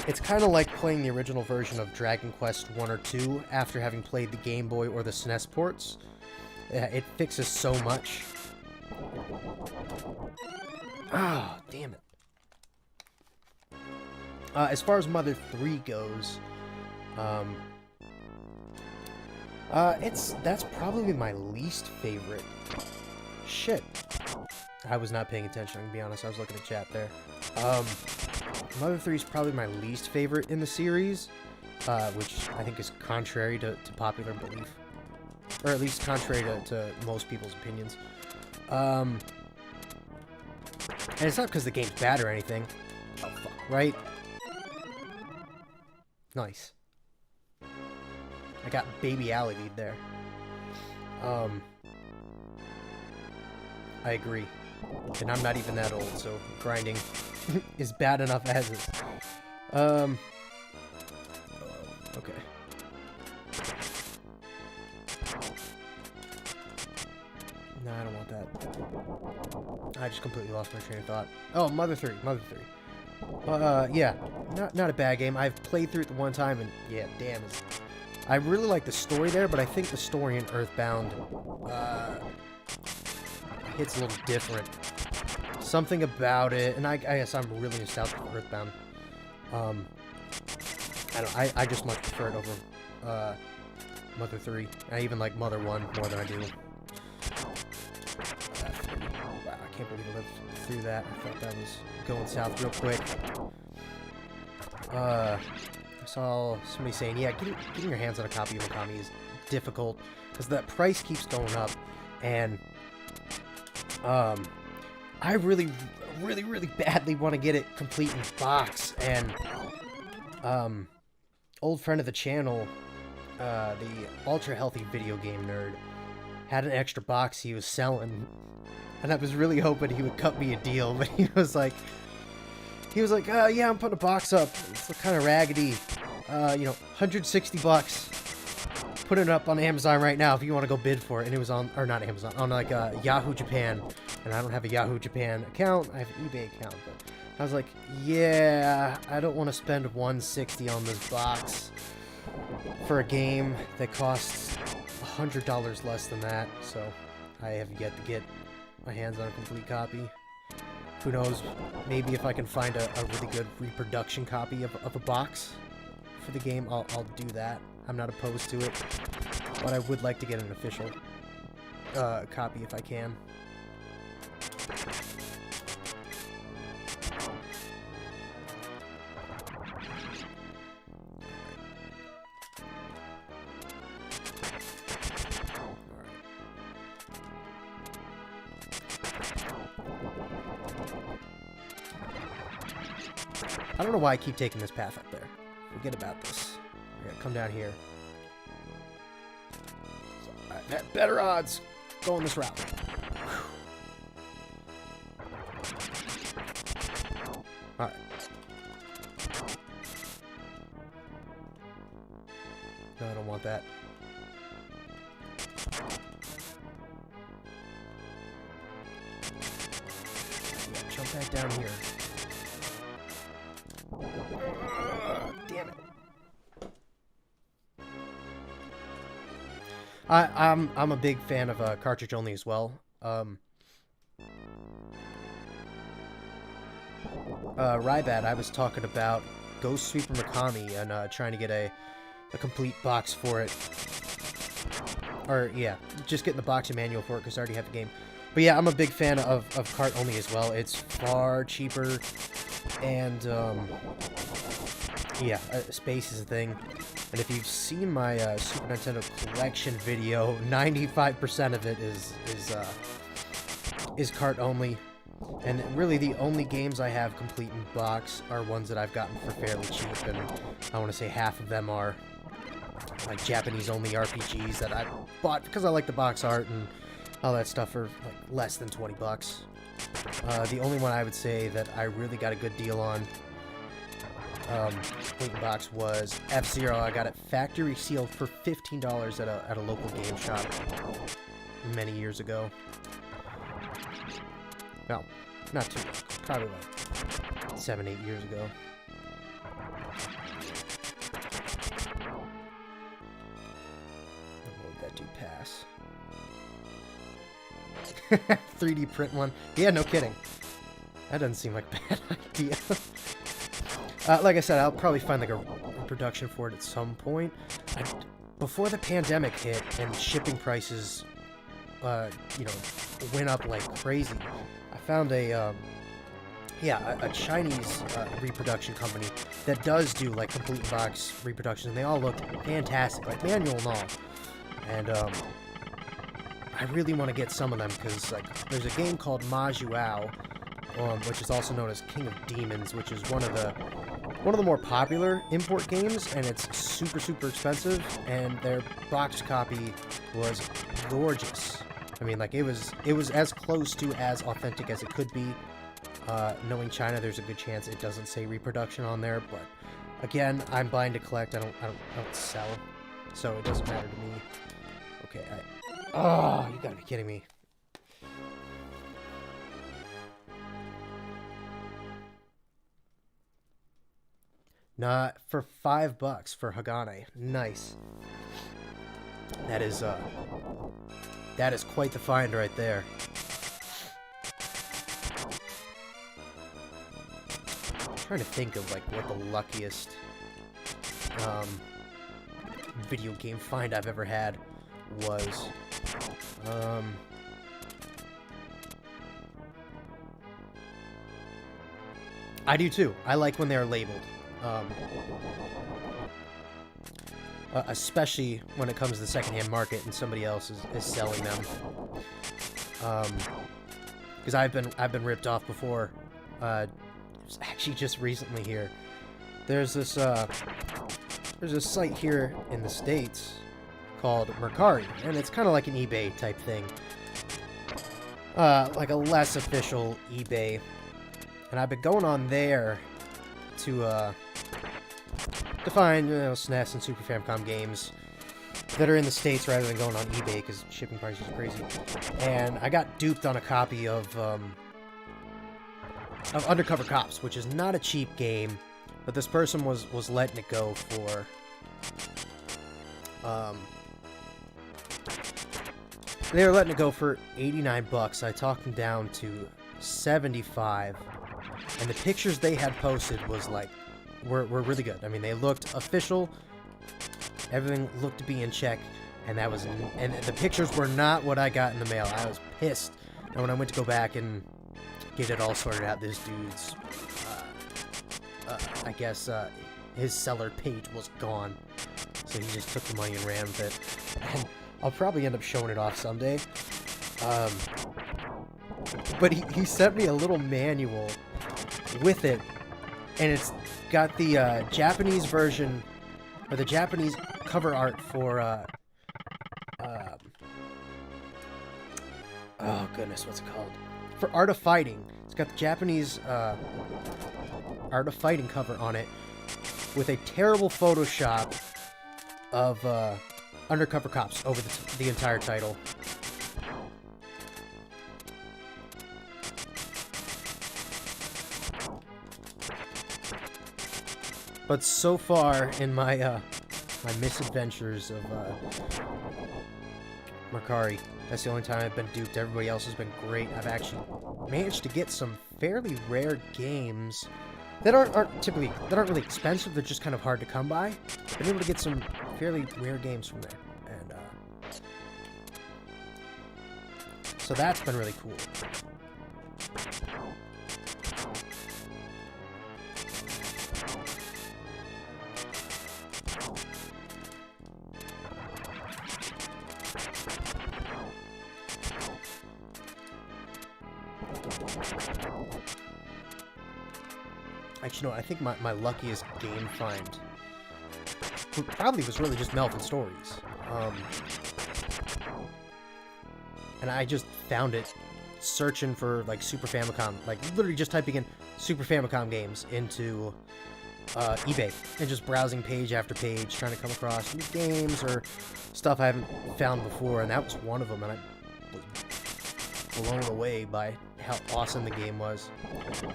It's kind of like playing the original version of Dragon Quest 1 or 2 after having played the Game Boy or the SNES ports. It fixes so much. Ah, oh, damn it. As far as Mother 3 goes, that's probably my least favorite. Shit. I was not paying attention, I'm gonna be honest. I was looking at chat there. Mother 3 is probably my least favorite in the series, which I think is contrary to popular belief. Or at least contrary to most people's opinions. And it's not because the game's bad or anything. Oh, fuck, right? Nice. I got baby alley there. I agree. And I'm not even that old, so grinding is bad enough as is. Okay. No, I don't want that. I just completely lost my train of thought. Oh, Mother 3. Yeah, not a bad game. I've played through it the one time, and yeah, damn. I really like the story there, but I think the story in Earthbound hits a little different. Something about it, and I guess I'm really nostalgic for Earthbound. I just much prefer it over Mother 3. I even like Mother 1 more than I do. Wow, I can't believe I lived through that. I thought that was going south real quick. I saw somebody saying, yeah, getting your hands on a copy of Mikami is difficult because that price keeps going up, and I really badly want to get it complete in box, and old friend of the channel, the ultra healthy video game nerd, had an extra box he was selling, and I was really hoping he would cut me a deal, but he was like, yeah, I'm putting a box up. It's kind of raggedy. You know, $160. Putting it up on Amazon right now if you want to go bid for it. And it was on, or not Amazon, on like Yahoo Japan. And I don't have a Yahoo Japan account. I have an eBay account. But I was like, yeah, I don't want to spend $160 on this box for a game that costs $100 less than that. So I have yet to get my hands on a complete copy. Who knows, maybe if I can find a really good reproduction copy of a box for the game, I'll do that. I'm not opposed to it, but I would like to get an official copy if I can. I don't know why I keep taking this path up there. Forget about this. I gotta come down here. So, I've had better odds going this route. Alright. No, I don't want that. Yeah, jump back down here. Damn it. I'm a big fan of cartridge only as well. Rybat, I was talking about Ghost Sweeper Mikami and trying to get a complete box for it. Or, yeah, just getting the boxing manual for it because I already have the game. But yeah, I'm a big fan of cart only as well. It's far cheaper, and yeah, space is a thing. And if you've seen my Super Nintendo collection video, 95% of it is cart only. And really the only games I have complete in box are ones that I've gotten for fairly cheap, and I want to say half of them are like Japanese only RPGs that I bought because I like the box art and all that stuff for like less than 20 bucks. The only one I would say that I really got a good deal on complete in box was F-Zero. I got it factory sealed for $15 at a local game shop many years ago. Well, not too long, probably like 7-8 years ago. What would that do? Pass. 3D print one. Yeah, no kidding. That doesn't seem like a bad idea. Like I said, I'll probably find like a reproduction for it at some point. Before the pandemic hit and shipping prices, you know, went up like crazy, I found a Chinese reproduction company that does do like complete box reproductions, and they all look fantastic, like manual and all. And I really want to get some of them because like there's a game called Majuao, which is also known as King of Demons, which is one of the more popular import games, and it's super expensive, and their box copy was gorgeous. I mean, like, it was as close to as authentic as it could be. Knowing China, there's a good chance it doesn't say reproduction on there, but again, I'm buying to collect. I don't sell, so it doesn't matter to me. Okay, oh, you gotta be kidding me. Not for $5 for Hagane. Nice. That is quite the find right there. I'm trying to think of like what the luckiest video game find I've ever had was. I do too. I like when they're labeled. Especially when it comes to the secondhand market and somebody else is selling them. because I've been ripped off before. It was actually just recently here. There's this site here in the States called Mercari, and it's kind of like an eBay type thing, like a less official eBay. And I've been going on there to find, you know, SNES and Super Famicom games that are in the States rather than going on eBay because shipping prices are crazy. And I got duped on a copy of Undercover Cops, which is not a cheap game, but this person was letting it go for they were letting it go for 89 bucks. I talked them down to 75, and the pictures they had posted was like were really good. I mean, they looked official. Everything looked to be in check, and and the pictures were not what I got in the mail. I was pissed. And when I went to go back and get it all sorted out, this dude's I guess his seller page was gone, so he just took the money and ran with it. And I'll probably end up showing it off someday. But he sent me a little manual with it, and it's got the Japanese version, or the Japanese cover art for oh goodness, what's it called? For Art of Fighting. It's got the Japanese Art of Fighting cover on it with a terrible Photoshop of Undercover Cops over the entire title. But so far in my my misadventures of Mercari, that's the only time I've been duped. Everybody else has been great. I've actually managed to get some fairly rare games that aren't really expensive. They're just kind of hard to come by. I've been able to get some fairly rare games from there, and so that's been really cool. Actually, no, I think my luckiest game find probably was really just Melvin Stories. And I just found it searching for, like, Super Famicom, like, literally just typing in Super Famicom games into eBay, and just browsing page after page, trying to come across new games or stuff I haven't found before, and that was one of them, and I was blown away by how awesome the game was.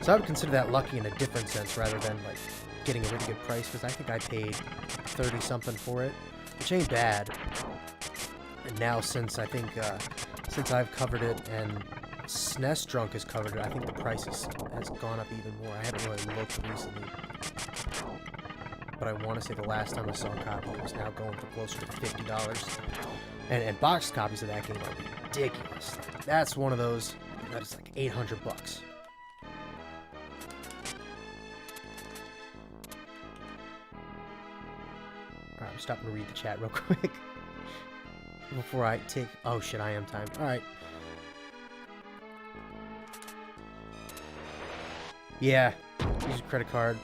So I would consider that lucky in a different sense rather than, like, getting a really good price, because I think I paid 30 something for it, which ain't bad. And now since I've covered it and SNES Drunk has covered it, I think the price has gone up even more. I haven't really looked recently, but I want to say the last time I saw a copy, it was now going for closer to $50. And boxed copies of that game are ridiculous. That's one of those that is like 800 bucks. Alright, I'm stopping to read the chat real quick before I take... Oh shit, I am timed. Alright. Yeah, use a credit card.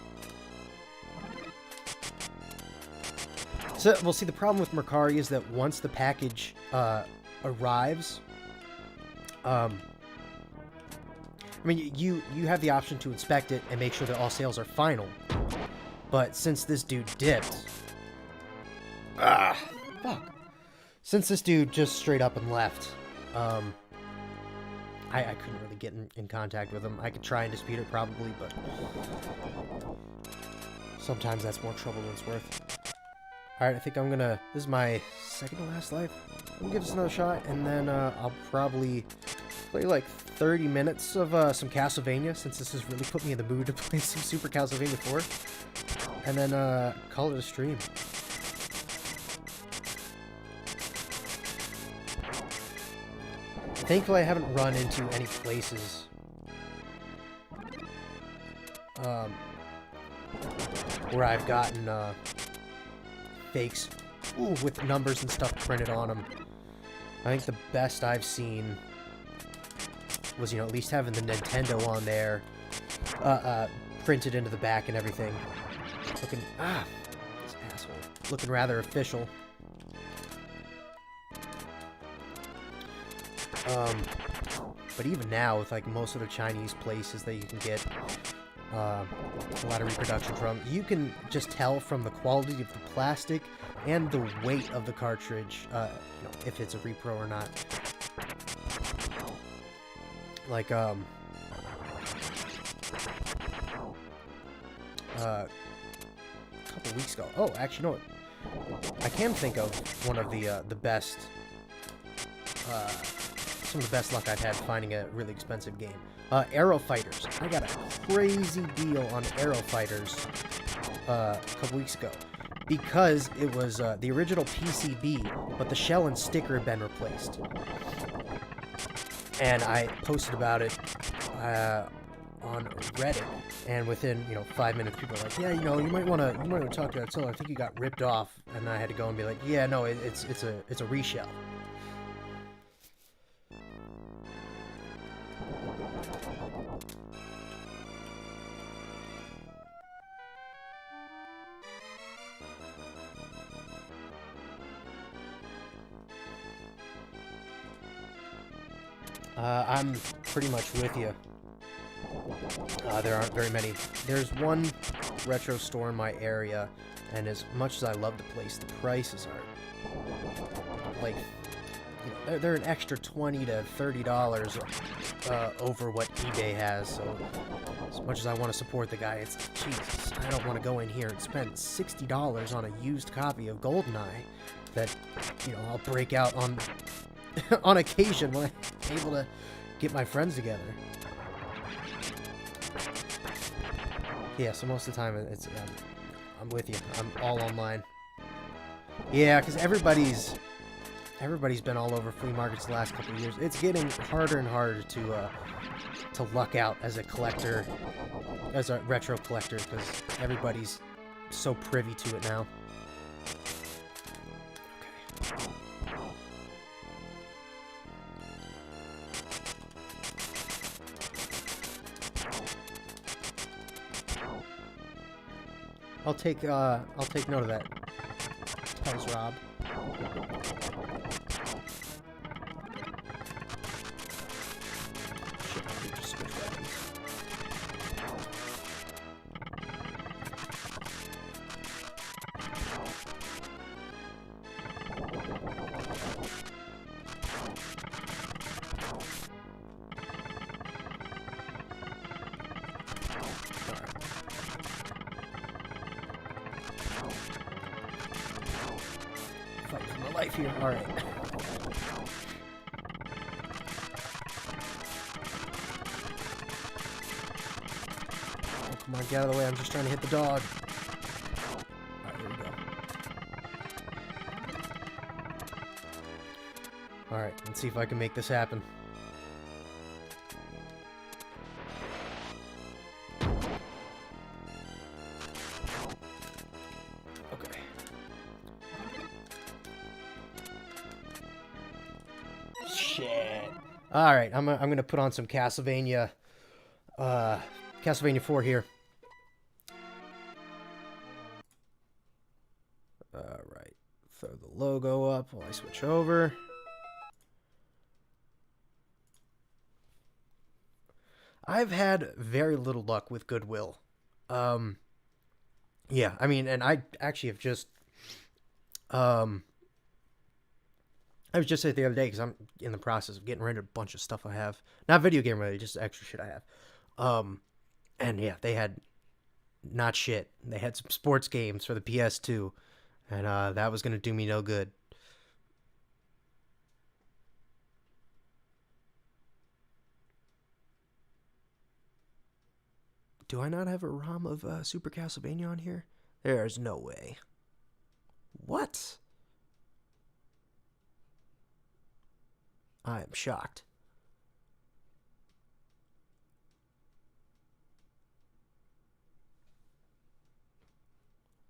So, well, see, the problem with Mercari is that once the package arrives, I mean, you have the option to inspect it and make sure that all sales are final. But since this dude dipped... fuck. Since this dude just straight up and left, I couldn't really get in contact with him. I could try and dispute it probably, but sometimes that's more trouble than it's worth. Alright, I think I'm gonna... This is my second to last life. I'm gonna give this another shot, and then I'll probably play like 30 minutes of some Castlevania, since this has really put me in the mood to play some Super Castlevania 4. And then call it a stream. Thankfully, I haven't run into any places where I've gotten fakes with numbers and stuff printed on them. I think the best I've seen was, you know, at least having the Nintendo on there, printed into the back and everything. Looking, this asshole. Looking rather official. But even now, with like most of the Chinese places that you can get a lot of reproduction from, you can just tell from the quality of the plastic and the weight of the cartridge, you know, if it's a repro or not. Like, a couple weeks ago. Oh, actually, you know what? I can think of one of the best, some of the best luck I've had finding a really expensive game. Aero Fighters. I got a crazy deal on Aero Fighters a couple weeks ago because it was the original PCB, but the shell and sticker had been replaced. And I posted about it on Reddit, and within, you know, 5 minutes, people are like, yeah, you know, you might want to talk to that seller. I think you got ripped off. And I had to go and be like, yeah, no, it's a reshell. I'm pretty much with you. There aren't very many. There's one retro store in my area, and as much as I love the place, the prices are like, you know, they're an extra $20 to $30 over what eBay has. So as much as I want to support the guy, it's Jesus. I don't want to go in here and spend $60 on a used copy of GoldenEye that, you know, I'll break out on on occasion when I'm able to get my friends together. Yeah, so most of the time it's I'm with you. I'm all online. Yeah, because everybody's been all over flea markets the last couple of years. It's getting harder and harder to luck out as a collector, as a retro collector, because everybody's so privy to it now. Okay. I'll take note of that. Tells Rob. Shit, I could just switch weapons. Fight for my life here. Alright. Oh, come on, get out of the way. I'm just trying to hit the dog. Alright, here we go. Alright, let's see if I can make this happen. All right, I'm gonna put on some Castlevania 4 here. All right, throw the logo up while I switch over. I've had very little luck with Goodwill. Yeah, I mean, and I actually have just I was just saying the other day, because I'm in the process of getting rid of a bunch of stuff I have. Not video game related, just extra shit I have. And yeah, they had not shit. They had some sports games for the PS2, and that was going to do me no good. Do I not have a ROM of Super Castlevania on here? There's no way. What? I am shocked.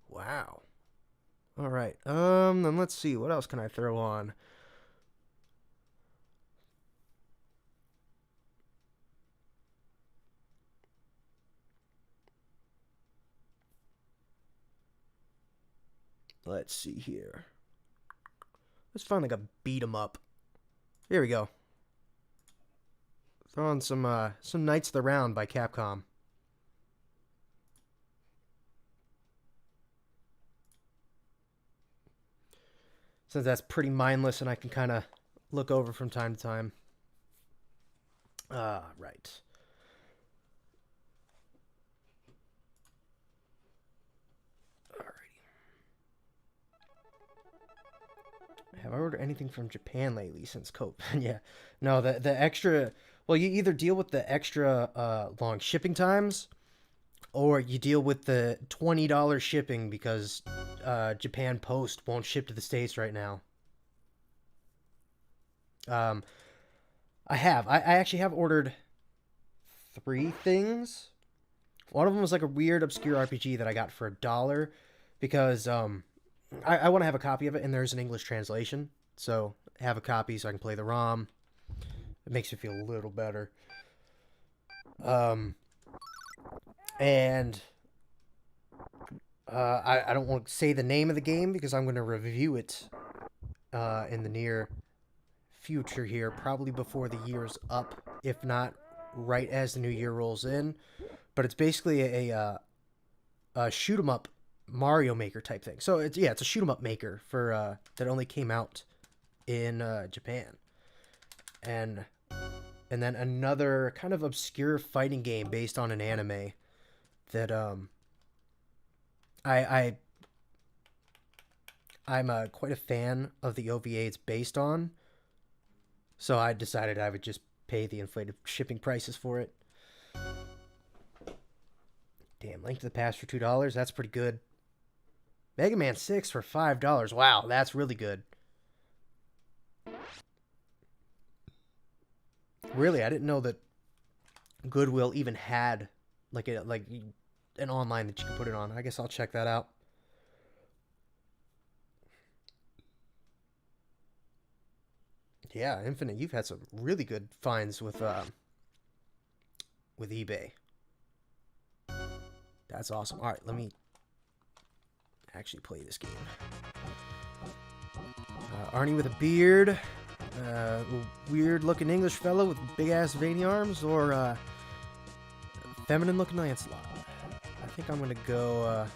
Wow. All right. Then let's see. What else can I throw on? Let's see here. Let's find like a beat 'em up. Here we go. Throw on some Knights of the Round by Capcom. Since that's pretty mindless and I can kind of look over from time to time. Right. Have I ordered anything from Japan lately since COVID? Yeah. No, the extra... Well, you either deal with the extra long shipping times, or you deal with the $20 shipping because Japan Post won't ship to the States right now. I actually have ordered 3 things. One of them was like a weird, obscure RPG that I got for $1 because... I want to have a copy of it, and there's an English translation. So, have a copy so I can play the ROM. It makes me feel a little better. And I don't want to say the name of the game because I'm going to review it in the near future here, probably before the year's up, if not right as the new year rolls in. But it's basically a shoot 'em up Mario Maker type thing. So it's a shoot 'em up maker for that only came out in Japan, and then another kind of obscure fighting game based on an anime that I'm quite a fan of the OVA it's based on, so I decided I would just pay the inflated shipping prices for it. Damn, Link to the Past for $2. That's pretty good. Mega Man 6 for $5. Wow, that's really good. Really, I didn't know that Goodwill even had like an online that you could put it on. I guess I'll check that out. Yeah, Infinite, you've had some really good finds with eBay. That's awesome. All right, let me actually play this game. Arnie with a beard, weird looking English fellow with big ass veiny arms, or feminine looking Lancelot. I think I'm gonna go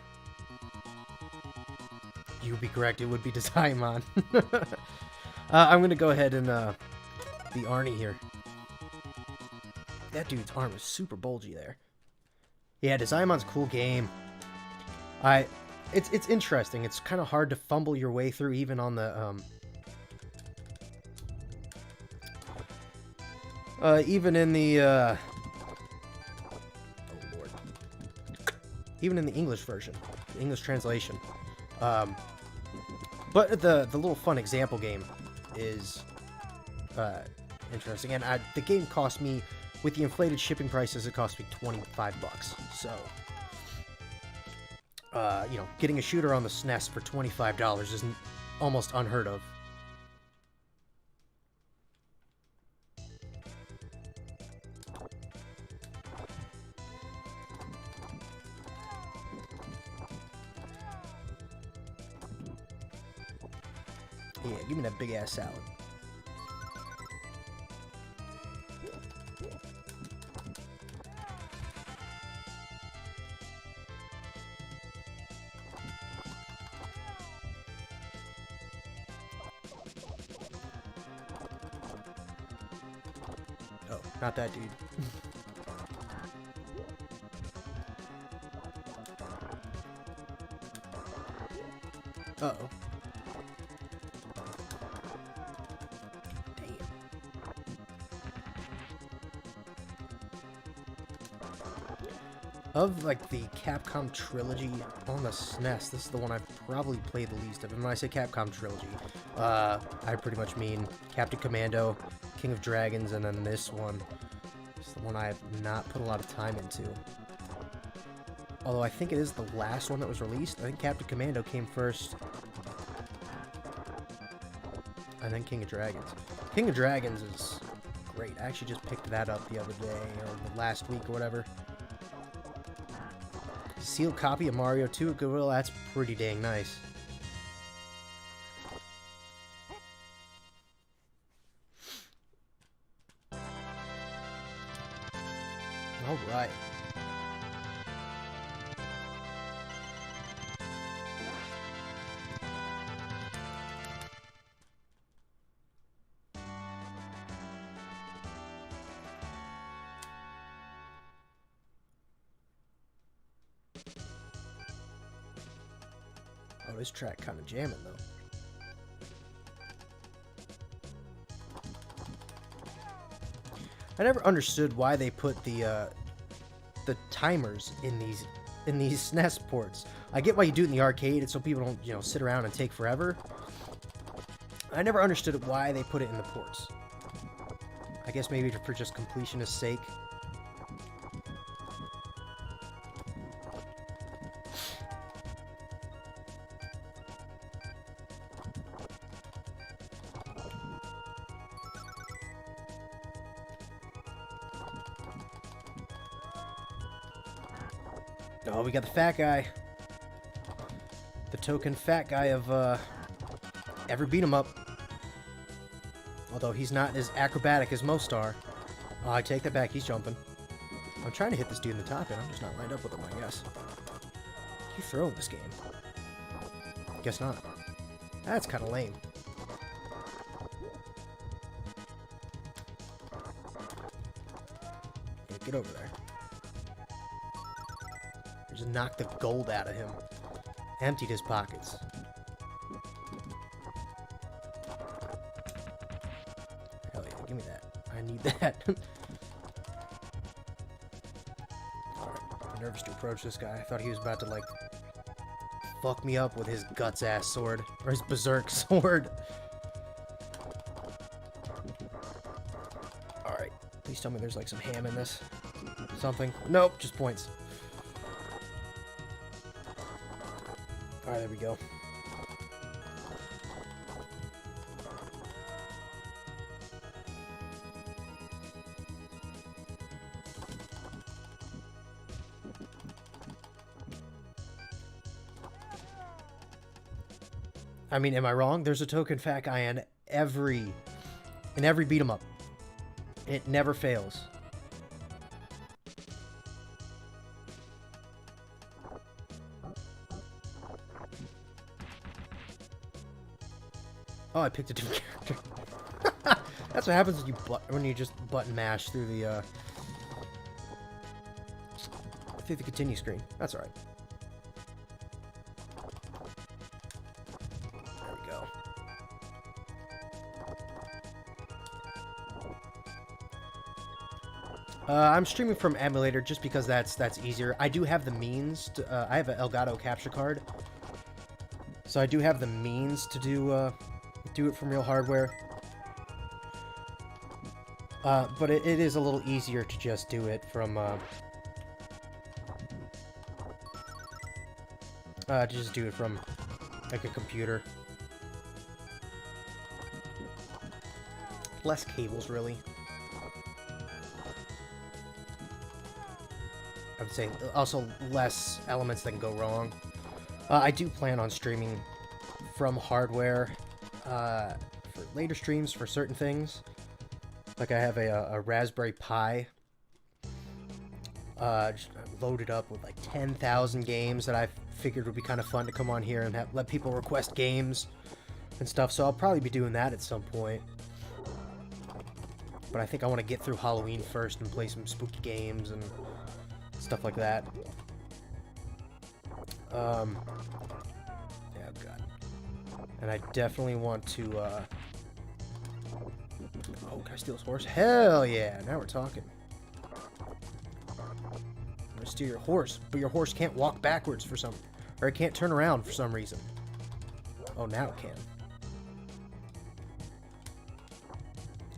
you would be correct, it would be Daimon. I'm gonna go ahead and be Arnie here. That dude's arm is super bulgy there. Yeah, Daimon's a cool game. It's interesting. It's kind of hard to fumble your way through, even on the even in the oh lord, even in the English version, the English translation. But the little fun example game is interesting, and the game cost me, with the inflated shipping prices, it cost me $25. So. Getting a shooter on the SNES for $25 is almost unheard of. Yeah, give me that big ass salad. Oh, not that dude. Uh-oh. Damn. Of, like, the Capcom trilogy on the SNES, this is the one I've probably played the least of. And when I say Capcom trilogy, I pretty much mean Captain Commando, King of Dragons, and then this one. It's the one I have not put a lot of time into. Although I think it is the last one that was released. I think Captain Commando came first. And then King of Dragons. King of Dragons is great. I actually just picked that up the other day, or the last week or whatever. Sealed copy of Mario 2 at Goodwill, that's pretty dang nice. All right. Oh, this track kind of jamming though. I never understood why they put the timers in these SNES ports. I get why you do it in the arcade, it's so people don't, you know, sit around and take forever. I never understood why they put it in the ports. I guess maybe for just completionist sake. Oh, we got the fat guy. The token fat guy of every beat 'em up. Although he's not as acrobatic as most are. Oh, I take that back, he's jumping. I'm trying to hit this dude in the top end, I'm just not lined up with him, I guess. You throw in this game? Guess not. That's kind of lame. Yeah, get over there. Just knocked the gold out of him. Emptied his pockets. Hell yeah, give me that. I need that. Alright, I'm nervous to approach this guy. I thought he was about to, like, fuck me up with his guts-ass sword. Or his berserk sword. Alright, please tell me there's, like, some ham in this. Something. Nope, just points. Alright, there we go. I mean, am I wrong? There's a token fat guy in every beat 'em up. It never fails. Oh, I picked a different character. That's what happens when you just button mash through the continue screen. That's all right. There we go. I'm streaming from emulator just because that's easier. I do have the means to. I have an Elgato capture card, so I do have the means to do it from real hardware. But it is a little easier to just do it from like a computer. Less cables, really. I would say also less elements that can go wrong. I do plan on streaming from hardware for later streams for certain things. Like I have a Raspberry Pi just loaded up with like 10,000 games that I figured would be kind of fun to come on here and let people request games and stuff. So I'll probably be doing that at some point. But I think I want to get through Halloween first and play some spooky games and stuff like that. Yeah, God. And I definitely want to, oh, can I steal his horse? Hell yeah, now we're talking. I'm gonna steal your horse, but your horse can't walk backwards for some, or it can't turn around for some reason. Oh, now it can.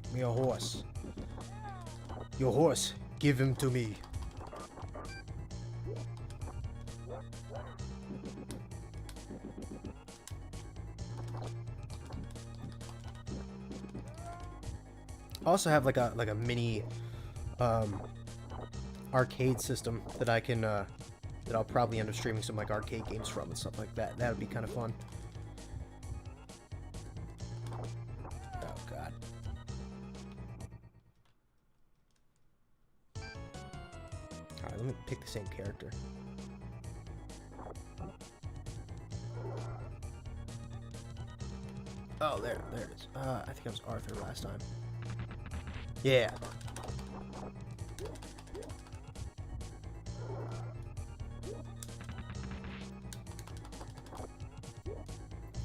Give me a horse. Your horse, give him to me. I also have like a mini arcade system that I can that I'll probably end up streaming some like arcade games from and stuff like that. That would be kind of fun. Oh God. Alright, let me pick the same character. Oh, there it is. I think I was Arthur last time. Yeah.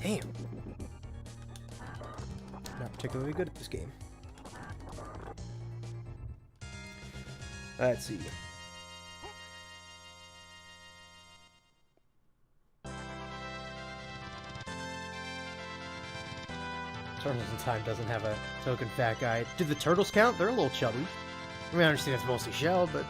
Damn. Not particularly good at this game. Let's see. Turtles in Time doesn't have a token fat guy. Do the turtles count? They're a little chubby. I mean, I understand it's mostly shell, but...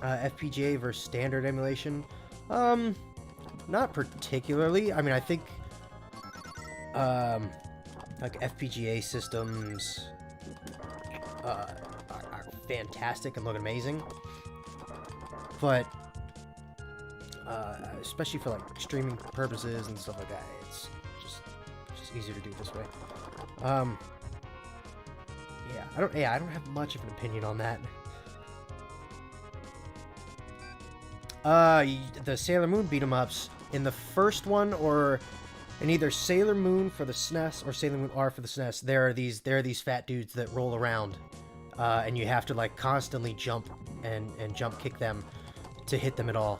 FPGA versus standard emulation? Not particularly. I mean, I think... like, FPGA systems... are fantastic and look amazing. But especially for like streaming purposes and stuff like that, it's just easier to do this way. Yeah, I don't have much of an opinion on that. The Sailor Moon beat 'em ups in the first one, or in either Sailor Moon for the SNES or Sailor Moon R for the SNES, there are these fat dudes that roll around, and you have to like constantly jump and jump kick them to hit them at all.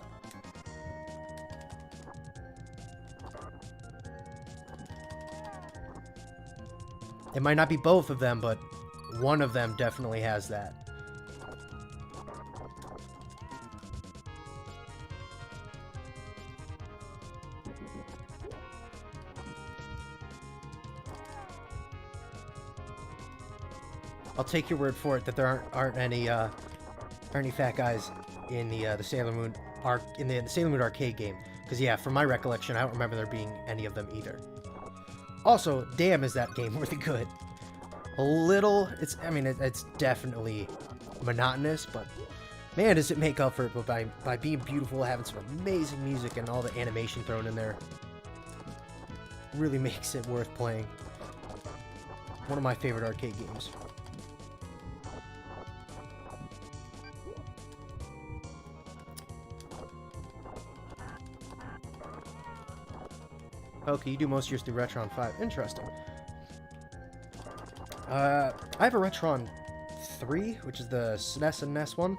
It might not be both of them, but one of them definitely has that. I'll take your word for it that there aren't any fat guys in the Sailor Moon in the Sailor Moon arcade game. Because yeah, from my recollection, I don't remember there being any of them either. Also, damn, is that game really good? A little, it's definitely monotonous, but man, does it make up for it by being beautiful, having some amazing music and all the animation thrown in there. Really makes it worth playing. One of my favorite arcade games. Okay, you do most of yours through Retron 5. Interesting. I have a Retron 3, which is the SNES and NES one.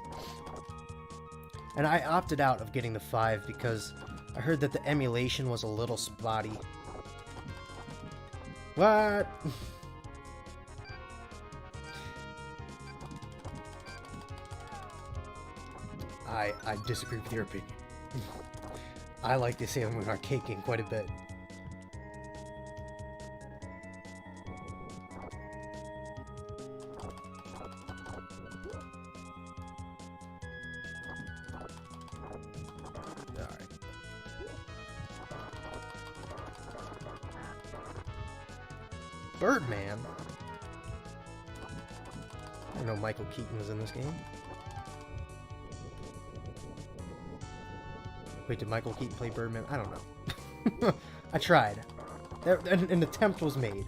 And I opted out of getting the 5 because I heard that the emulation was a little spotty. What? I disagree with your opinion. I like the Sailor Moon arcade game quite a bit. Birdman? I didn't know Michael Keaton was in this game. Wait, did Michael Keaton play Birdman? I don't know. I tried. An attempt was made.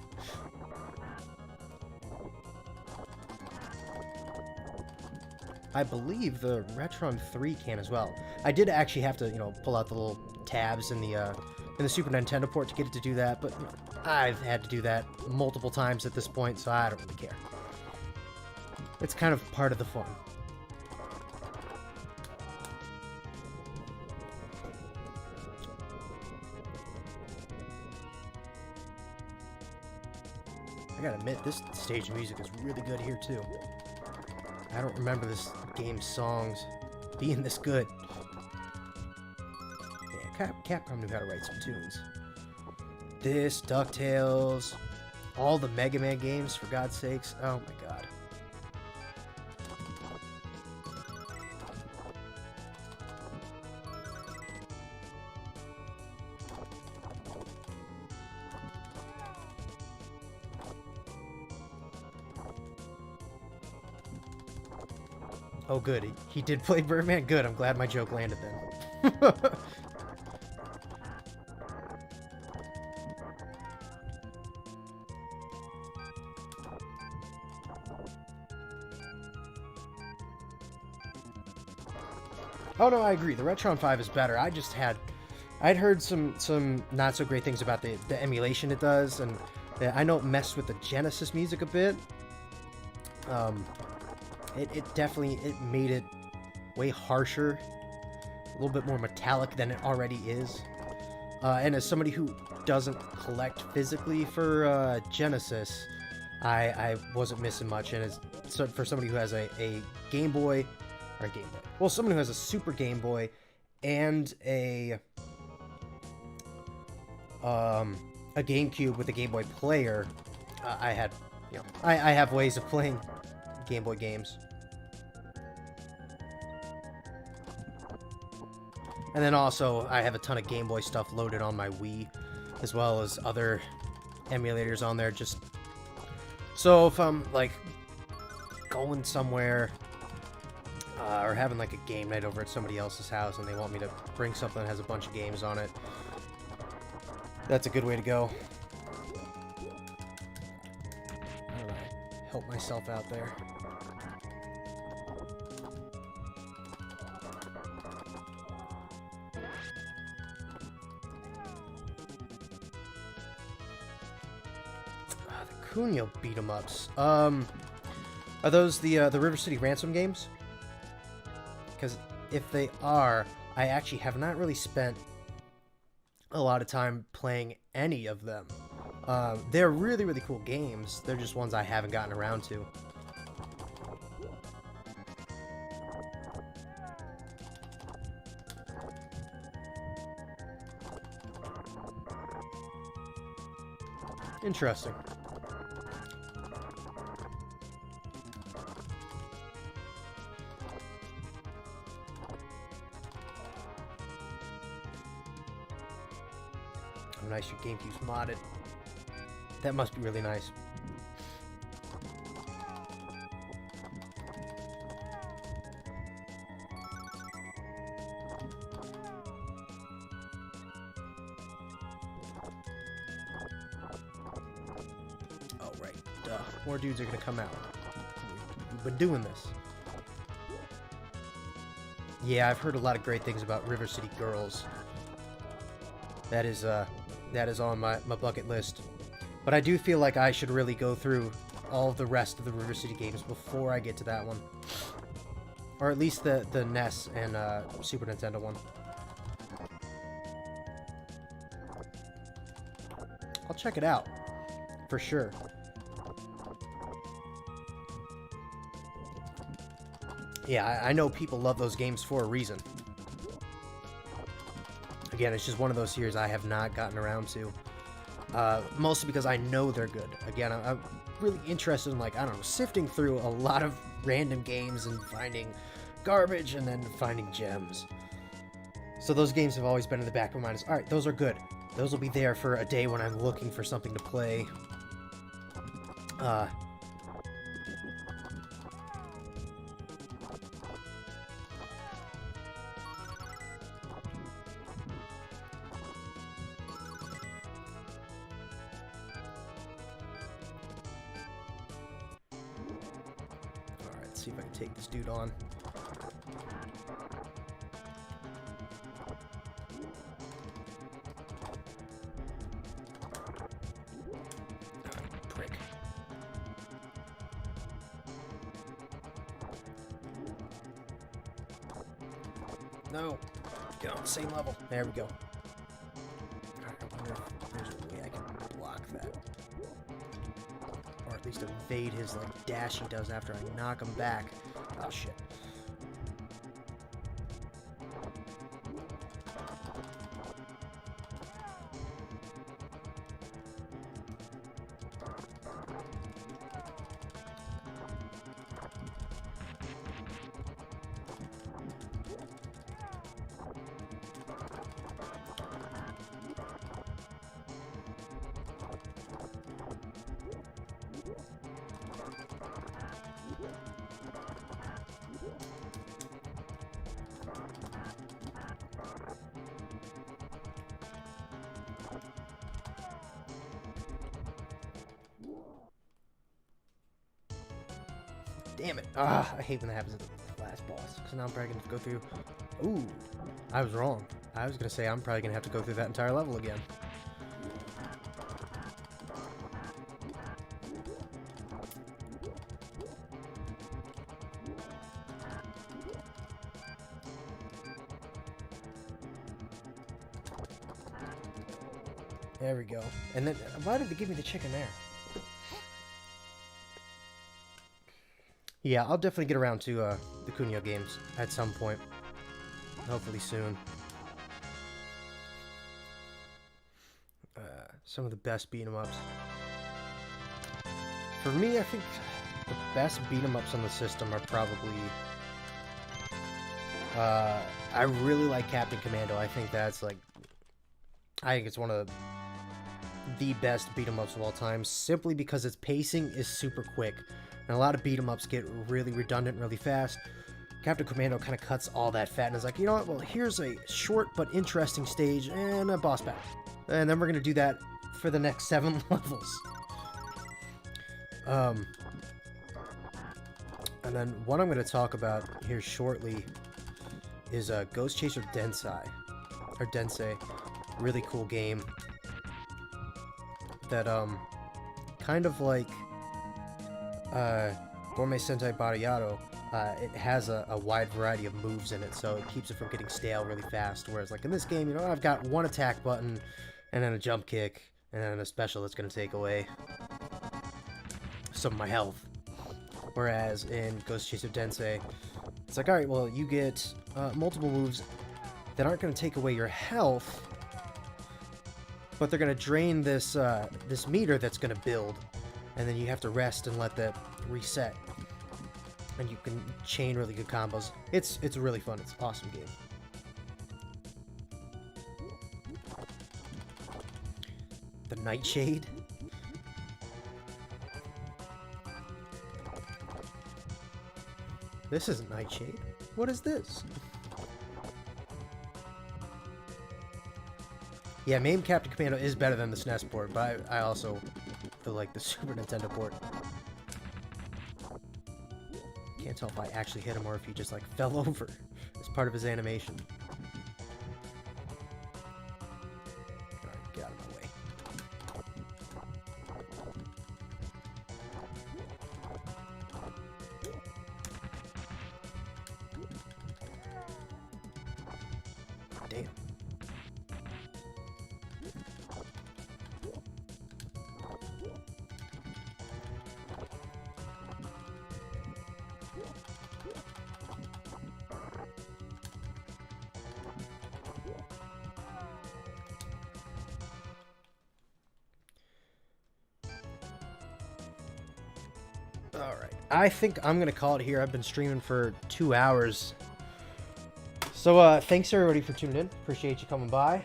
I believe the Retron 3 can as well. I did actually have to, pull out the little tabs in the Super Nintendo port to get it to do that, but I've had to do that multiple times at this point, so I don't really care. It's kind of part of the fun. I gotta admit, this stage music is really good here, too. I don't remember this game's songs being this good. Yeah, Capcom knew how to write some tunes. This, DuckTales, all the Mega Man games, for God's sakes. Oh my god. Oh good, he did play Birdman? Good, I'm glad my joke landed then. Oh no, I agree. The Retron 5 is better. I'd heard some not so great things about the emulation it does, and I know it messed with the Genesis music a bit. It definitely made it way harsher, a little bit more metallic than it already is. And as somebody who doesn't collect physically for Genesis, I wasn't missing much. And so for somebody who has a Game Boy, or a Game Boy, well, someone who has a Super Game Boy and a GameCube with a Game Boy player, I have ways of playing Game Boy games. And then also, I have a ton of Game Boy stuff loaded on my Wii, as well as other emulators on there, just so if I'm, like, going somewhere, or having, like, a game night over at somebody else's house, and they want me to bring something that has a bunch of games on it, that's a good way to go. How do I help myself out there? Cunha beat 'em ups. Are those the River City Ransom games? Because if they are, I actually have not really spent a lot of time playing any of them. They're really, really cool games. They're just ones I haven't gotten around to. Interesting. Oh, nice, your GameCube's modded. That must be really nice. Oh, right. Duh. More dudes are gonna come out. We've been doing this. Yeah, I've heard a lot of great things about River City Girls. That is on my bucket list. But I do feel like I should really go through all of the rest of the River City games before I get to that one. Or at least the NES and Super Nintendo one. I'll check it out. For sure. Yeah, I know people love those games for a reason. Again, it's just one of those series I have not gotten around to. Mostly because I know they're good. Again, I'm really interested in, like, I don't know, sifting through a lot of random games and finding garbage and then finding gems. So those games have always been in the back of my mind. Alright, those are good. Those will be there for a day when I'm looking for something to play. Let's see if I can take this dude on. Prick. No. Get on the same level. There we go. I wonder if there's a way I can block that. Or at least evade his, like, dash he does after I knock him back. Oh, shit. Damn it. I hate when that happens at the last boss, because now I'm probably going to go through Ooh, I was wrong. I was gonna say I'm probably gonna have to go through that entire level again. There we go. And then, why did they give me the chicken there? Yeah, I'll definitely get around to the Kunio games at some point. Hopefully soon. Some of the best beat-em-ups. For me, I think the best beat-em-ups on the system are probably... I really like Captain Commando. I think that's like... I think it's one of the best beat-em-ups of all time, simply because its pacing is super quick. And a lot of beat-em-ups get really redundant really fast. Captain Commando kind of cuts all that fat and is like, you know what, well, here's a short but interesting stage and a boss battle. And then we're going to do that for the next 7 levels. And then what I'm going to talk about here shortly is Ghost Chaser Densai. Or Densei. Really cool game. That, kind of like Gourmet Sentai Barayaro, it has a wide variety of moves in it, so it keeps it from getting stale really fast. Whereas, like in this game, you know, I've got one attack button, and then a jump kick, and then a special that's going to take away some of my health. Whereas in Ghost Chaser Densei, it's like, alright, well, you get multiple moves that aren't going to take away your health, but they're going to drain this this meter that's going to build, and then you have to rest and let that reset. And you can chain really good combos. It's really fun. It's an awesome game. The Nightshade. This isn't Nightshade. What is this? Yeah, MAME Captain Commando is better than the SNES port, but I also feel like the Super Nintendo port. Can't tell if I actually hit him or if he just like fell over as part of his animation. Alright, get out of my way. Damn. Alright, I think I'm going to call it here. I've been streaming for 2 hours. So, thanks everybody for tuning in. Appreciate you coming by.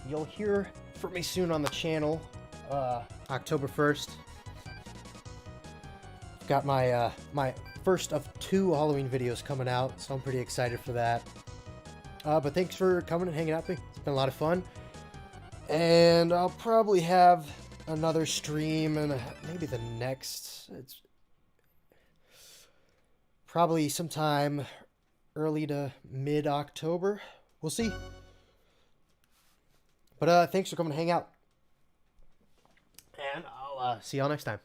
You'll hear from me soon on the channel, October 1st. Got my, my first of 2 Halloween videos coming out, so I'm pretty excited for that. But thanks for coming and hanging out with me. It's been a lot of fun. And I'll probably have another stream and maybe the next, it's probably sometime early to mid-October. We'll see. But thanks for coming to hang out. And I'll see y'all next time.